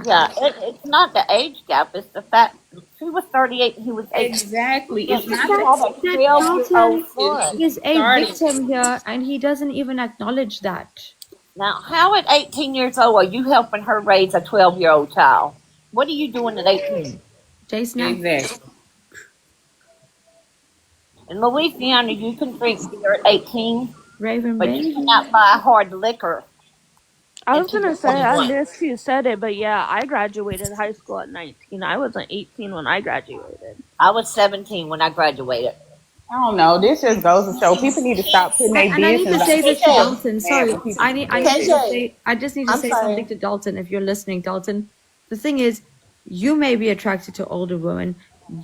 Yeah, it's not the age gap. It's the fact she was 38 and he was 18. Exactly. It's not That Dalton son. is a victim here, and he doesn't even acknowledge that. Now, how at 18 years old are you helping her raise a 12-year-old child? What are you doing at 18? Jason? Exactly. In Louisiana, you can drink beer at 18, Raven but you baby. cannot buy hard liquor I was until gonna you're say, I 21. missed you said it, but yeah, I graduated high school at 19. I wasn't 18 when I graduated. I was 17 when I graduated. I don't know. This just goes to show people need to stop putting their And I need to business out say there. this to People KJ, get Dalton. mad when Sorry, people do I that. need to KJ, say I just need to I'm say something sorry. to Dalton if you're listening, Dalton. The thing is, you may be attracted to older women.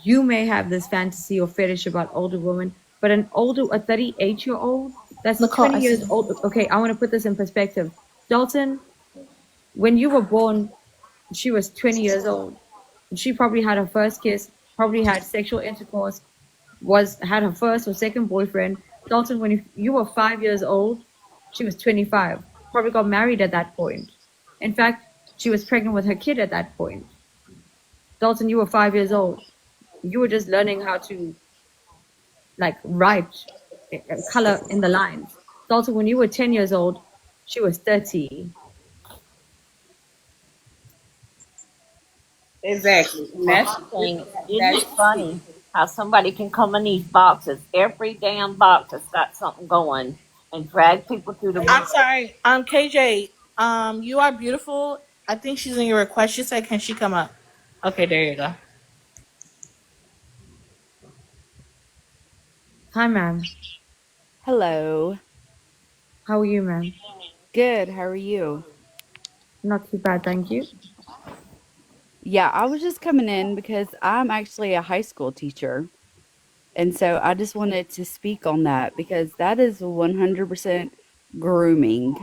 You may have this fantasy or fetish about older women, but a 38-year-old that's Nicole, 20 I see years you. old. Okay, I want to put this in perspective. Dalton, when you were born, she was 20 years old. She probably had her first kiss, probably had sexual intercourse, had her first or second boyfriend. Dalton, when you were 5 years old, she was 25. Probably got married at that point. In fact, she was pregnant with her kid at that point. Dalton, you were 5 years old. You were just learning how to like write color in the lines. Dalton, when you were 10 years old, she was 30. Exactly, and For that's one thing, isn't that's it funny how somebody can come in these boxes? Every damn box has got something going and drag people through the I'm mud. sorry. KJ, you are beautiful. I think she's in your request. She said, can she come up? Okay, there you go. Hi, ma'am. Hello. How are you, ma'am? Good. How are you? Not too bad, thank you. Yeah, I was just coming in because I'm actually a high school teacher. And so I just wanted to speak on that because that is 100% grooming.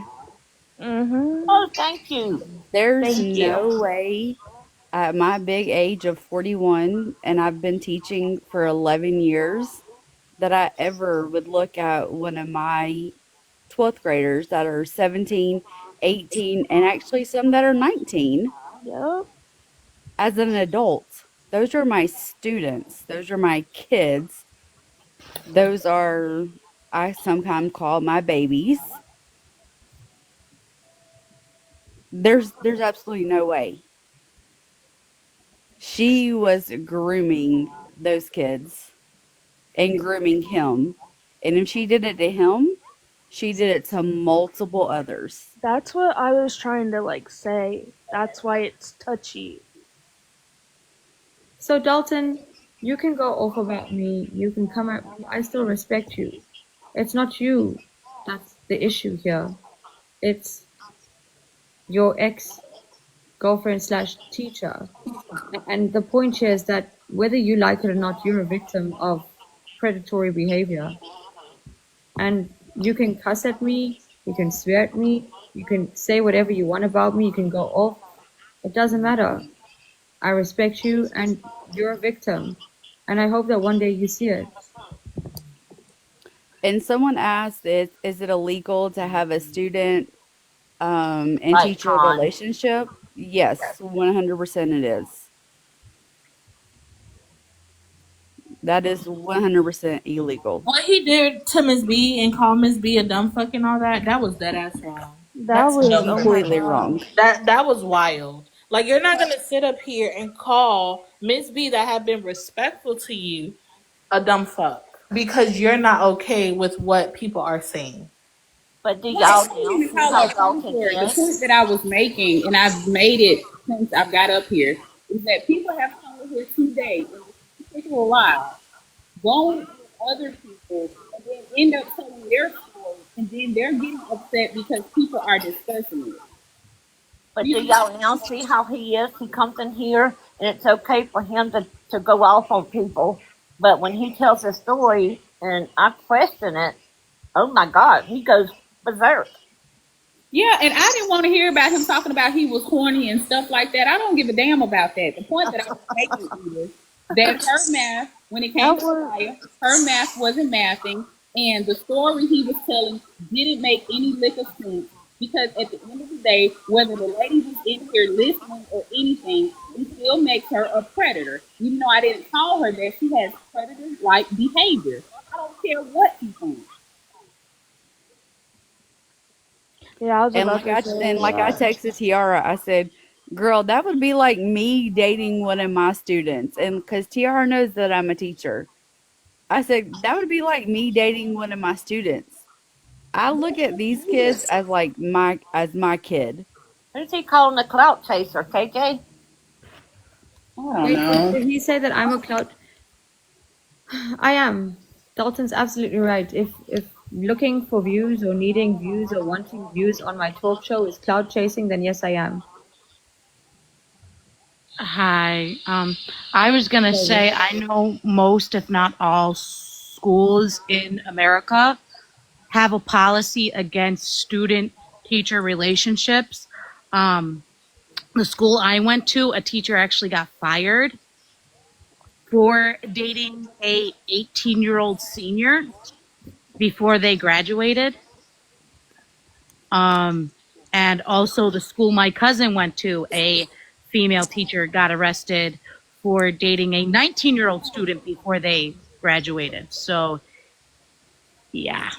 Mm-hmm. Oh, thank you. There's Thank you. no way at my big age of 41, and I've been teaching for 11 years, that I ever would look at one of my 12th graders that are 17, 18, and actually some that are 19 Yep. as an adult. Those are my students. Those are my kids. Those are, I sometimes call my babies. There's absolutely no way. She was grooming those kids and grooming him. And if she did it to him, she did it to multiple others. That's what I was trying to like say. That's why it's touchy. So, Dalton, you can go off about me. You can come at me. I still respect you. It's not you that's the issue here. It's your ex girlfriend slash teacher. And the point here is that whether you like it or not, you're a victim of predatory behavior. And you can cuss at me, you can swear at me, you can say whatever you want about me, you can go off. It doesn't matter. I respect you and you're a victim. And I hope that one day you see it. And someone asked, is it illegal to have a student and Right, teacher Con. relationship? Yes, 100% it is. That is 100% illegal. What he did to Miss B and call Miss B a dumb fuck and all that, that was dead ass wrong. That That's was, dumb oh for my Completely him. wrong. gosh. That was wild. Like you're not gonna sit up here and call Miss B that have been respectful to you a dumb fuck because you're not okay with what people are saying. But do Well, I y'all didn't now even see call her how a cum Dalton for it. The is? point that I was making, and I've made it since I've got up here, is that people have come here today in this particular live, going on other people, and then end up telling their story, and then they're getting upset because people are discussing it. But do You, y'all now see how he is? He comes in here and it's okay for him to go off on people. But when he tells a story and I question it, oh my God, he goes berserk. yeah, and I didn't want to hear about him talking about he was horny and stuff like that. I don't give a damn about that. The point that I was making is that her math, when it came That to was Mariah, her math wasn't mathing, and the story he was telling didn't make any lick of sense because at the end of the day, whether the lady was in here listening or anything, it still makes her a predator. Even though I didn't call her that, she has predator-like behavior. I don't care what he thinks. yeah, I was And about to say like I that. texted Tiara, I said, "Girl, that would be like me dating one of my students." And because Tiara knows that I'm a teacher. I said that would be like me dating one of my students. I look at these kids as like my kid. Who's he calling a clout chaser, KJ? I don't Wait, know. did he say that I'm a cloud? I am. Dalton's absolutely right. If looking for views or needing views or wanting views on my talk show is cloud chasing, then yes, I am. Hi. I was going to say I know most, if not all, schools in America have a policy against student-teacher relationships. The school I went to, a teacher actually got fired for dating a 18-year-old senior before they graduated. And also the school my cousin went to, a female teacher got arrested for dating a 19-year-old student before they graduated. So, yeah.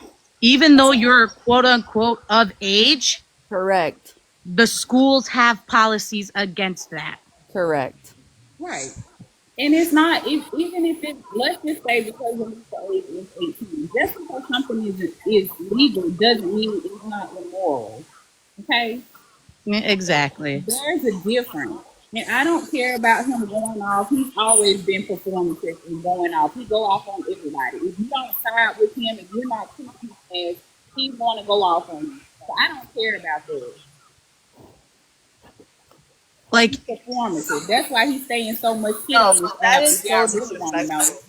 Even though you're quote unquote of age, Correct. the schools have policies against that. Correct. Right. And it's not, even if it, let's just say because of the age is 18, just because something is legal doesn't mean it's not immoral. Okay? Exactly. There's a difference. And I don't care about him going off. He's always been performative and going off. He go off on everybody. If you don't side with him, if you're not treating him as he's going to go off on you. So I don't care about that. Like, He's performative. That's why he's saying so much shit No, on this that app. is If y'all so really want to know. disrespectful.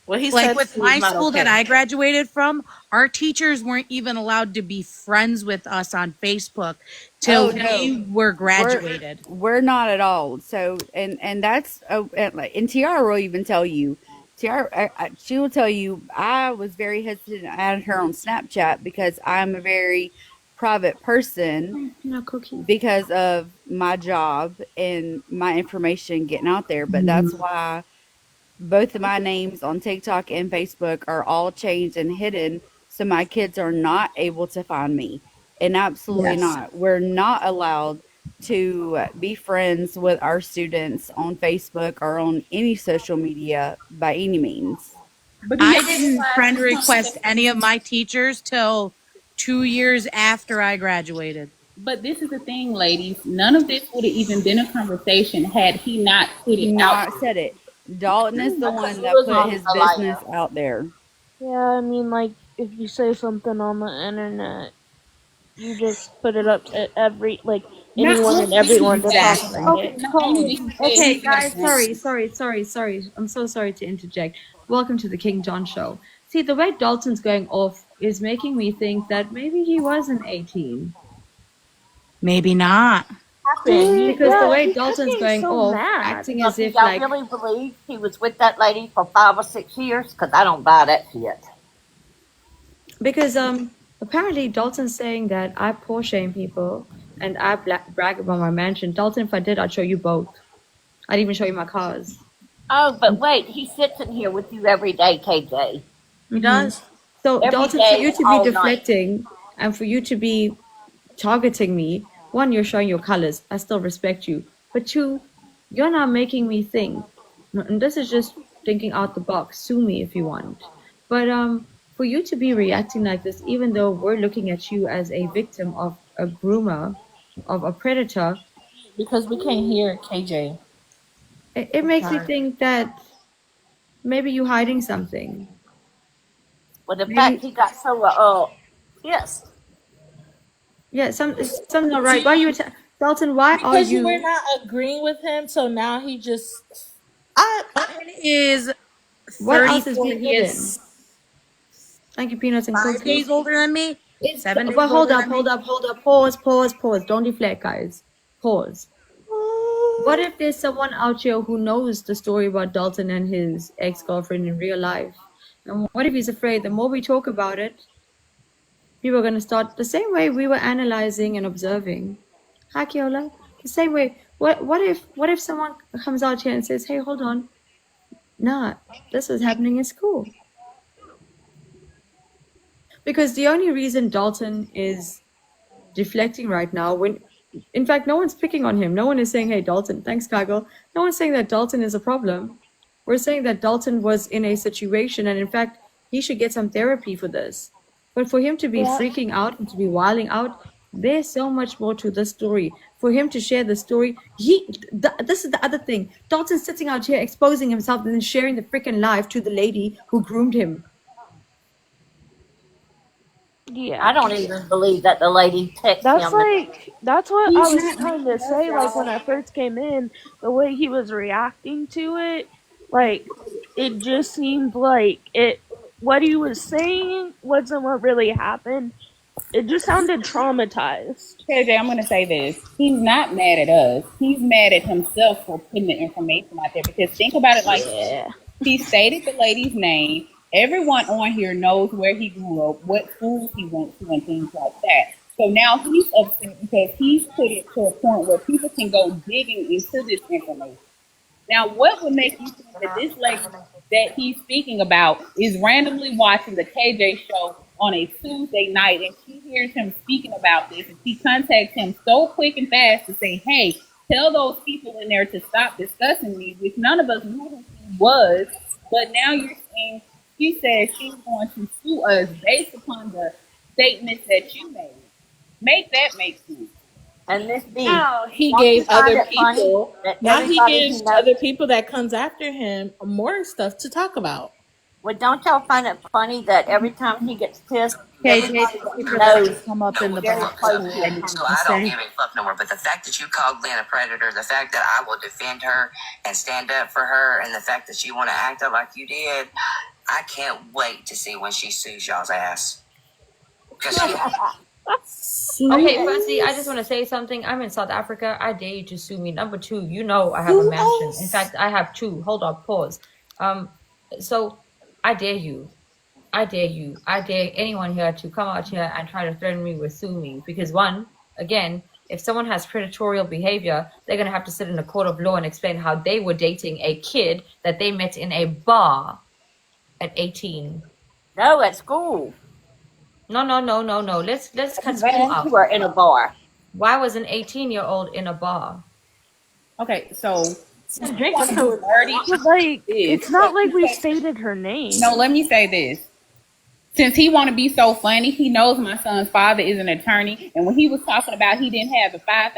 What he like said with to my is not school that okay. I graduated from, our teachers weren't even allowed to be friends with us on Facebook till we were graduated. We're not at all. So and that's and Tiara will even tell you. Tiara, she will tell you. I was very hesitant to add her on Snapchat because I'm a very private person because of my job and my information getting out there. But that's why both of my names on TikTok and Facebook are all changed and hidden so my kids are not able to find me. And absolutely Yes. not. We're not allowed to be friends with our students on Facebook or on any social media by any means. But do I y'all didn't realize friend this request conversation? any of my teachers till 2 years after I graduated. But this is the thing, ladies. None of this would have even been a conversation had he not put it out Not there. said it. Dalton is the Because one he that was put on his a liar. business out there. Yeah, I mean, like, if you say something on the internet, you just put it up to Not anyone and only did he everyone to say, talk Exactly. about Okay, it. not only did pause. he say Okay, he felt guys, bad. sorry. I'm so sorry to interject. Welcome to the King John Show. See, the way Dalton's going off is making me think that maybe he wasn't 18. Maybe not. Dude, Because the yeah, way he kept Dalton's getting going so off, mad. acting So as do if y'all like, really believe he was with that lady for 5 or 6 years? Because I don't buy that shit. because apparently Dalton's saying that I poor shame people and I brag about my mansion. Dalton, if I did, I'd show you both. I'd even show you my cars. Oh, but wait, he sits in here with you every day, KJ. He does. So Every Dalton, for day you and to be all night. deflecting and for you to be targeting me, one, you're showing your colors. I still respect you. But two, you're not making me think. And this is just thinking out the box. Sue me if you want. But for you to be reacting like this, even though we're looking at you as a victim of a groomer, of a predator, Because we can't hear KJ. it makes me think that maybe you're hiding something. But the fact Maybe, he got so pissed. yeah, something's not right. Why you, Dalton? Why are Because you were you? not agreeing with him, so now he just. Mine is What else is 34. being He hidden? is Thank you, peanuts and 5 days cookies. older than me. It's 7 days but hold older up, than me. hold up. Pause. Don't deflect, guys. Pause. What if there's someone out here who knows the story about Dalton and his ex-girlfriend in real life? And what if he's afraid the more we talk about it, people are going to start the same way we were analyzing and observing. Hi, Kiola. The same way. What if someone comes out here and says, "Hey, hold on, nah, this is happening in school." Because the only reason Dalton is deflecting right now, when in fact no one's picking on him, no one is saying, "Hey, Dalton, thanks, Kaggle." No one's saying that Dalton is a problem. We're saying that Dalton was in a situation, and in fact, he should get some therapy for this. But for him to be Yeah. freaking out and to be wilding out, there's so much more to this story. For him to share the story, this is the other thing. Dalton's sitting out here exposing himself and then sharing the freaking life to the lady who groomed him. I Yeah. don't even believe that the lady texted That's him. that's what I He's was not trying making to us, say. Like when y'all. I first came in, the way he was reacting to it, like it just seemed like what he was saying wasn't what really happened. It just sounded traumatized. KJ, I'm going to say this. He's not mad at us. He's mad at himself for putting the information out there. Because think about it like this. Yeah. He stated the lady's name. Everyone on here knows where he grew up, what schools he went to, and things like that. So now he's upset because he's put it to a point where people can go digging into this information. Now, what would make you think that this lady that he's speaking about is randomly watching the KJ show on a Tuesday night and she hears him speaking about this and she contacts him so quick and fast to say, hey, tell those people in there to stop discussing me, which none of us knew who he was. But now you're saying she said she's going to sue us based upon the statements that you made. Make that make sense. And this B, Now he don't you gave find other it funny people. that Now he everybody who gives knows? other people that comes after him more stuff to talk about. Well, don't y'all find it funny that every time he gets pissed, KJ, everybody thank that you he for letting me knows come up No, in the well, very box close for to what I him need so to I don't say. give a fuck no more. But the fact that you called Glenn a predator, the fact that I will defend her and stand up for her, and the fact that you want to act up like you did, I can't wait to see when she sues y'all's ass. Because she Okay, firstly, I just want to say something. I'm in South Africa. I dare you to sue me. Number two, you know I have a Who mansion. In else? fact, I have two. Hold on, pause. So I dare you. I dare you. I dare anyone here to come out here and try to threaten me with sue me. Because one, again, if someone has predatory behavior, they're gonna have to sit in a court of law and explain how they were dating a kid that they met in a bar at 18. No, at school. No, no, no, no, no. Let's He cut ran school into out. her in a bar. Why was an 18-year-old in a bar? Okay, so since you Drink want to until be it's nerdy, But like this, it's not let like me we say, stated her name. no, let me say this. Since he want to be so funny, he knows my son's father is an attorney, and when he was talking about he didn't have the 5,000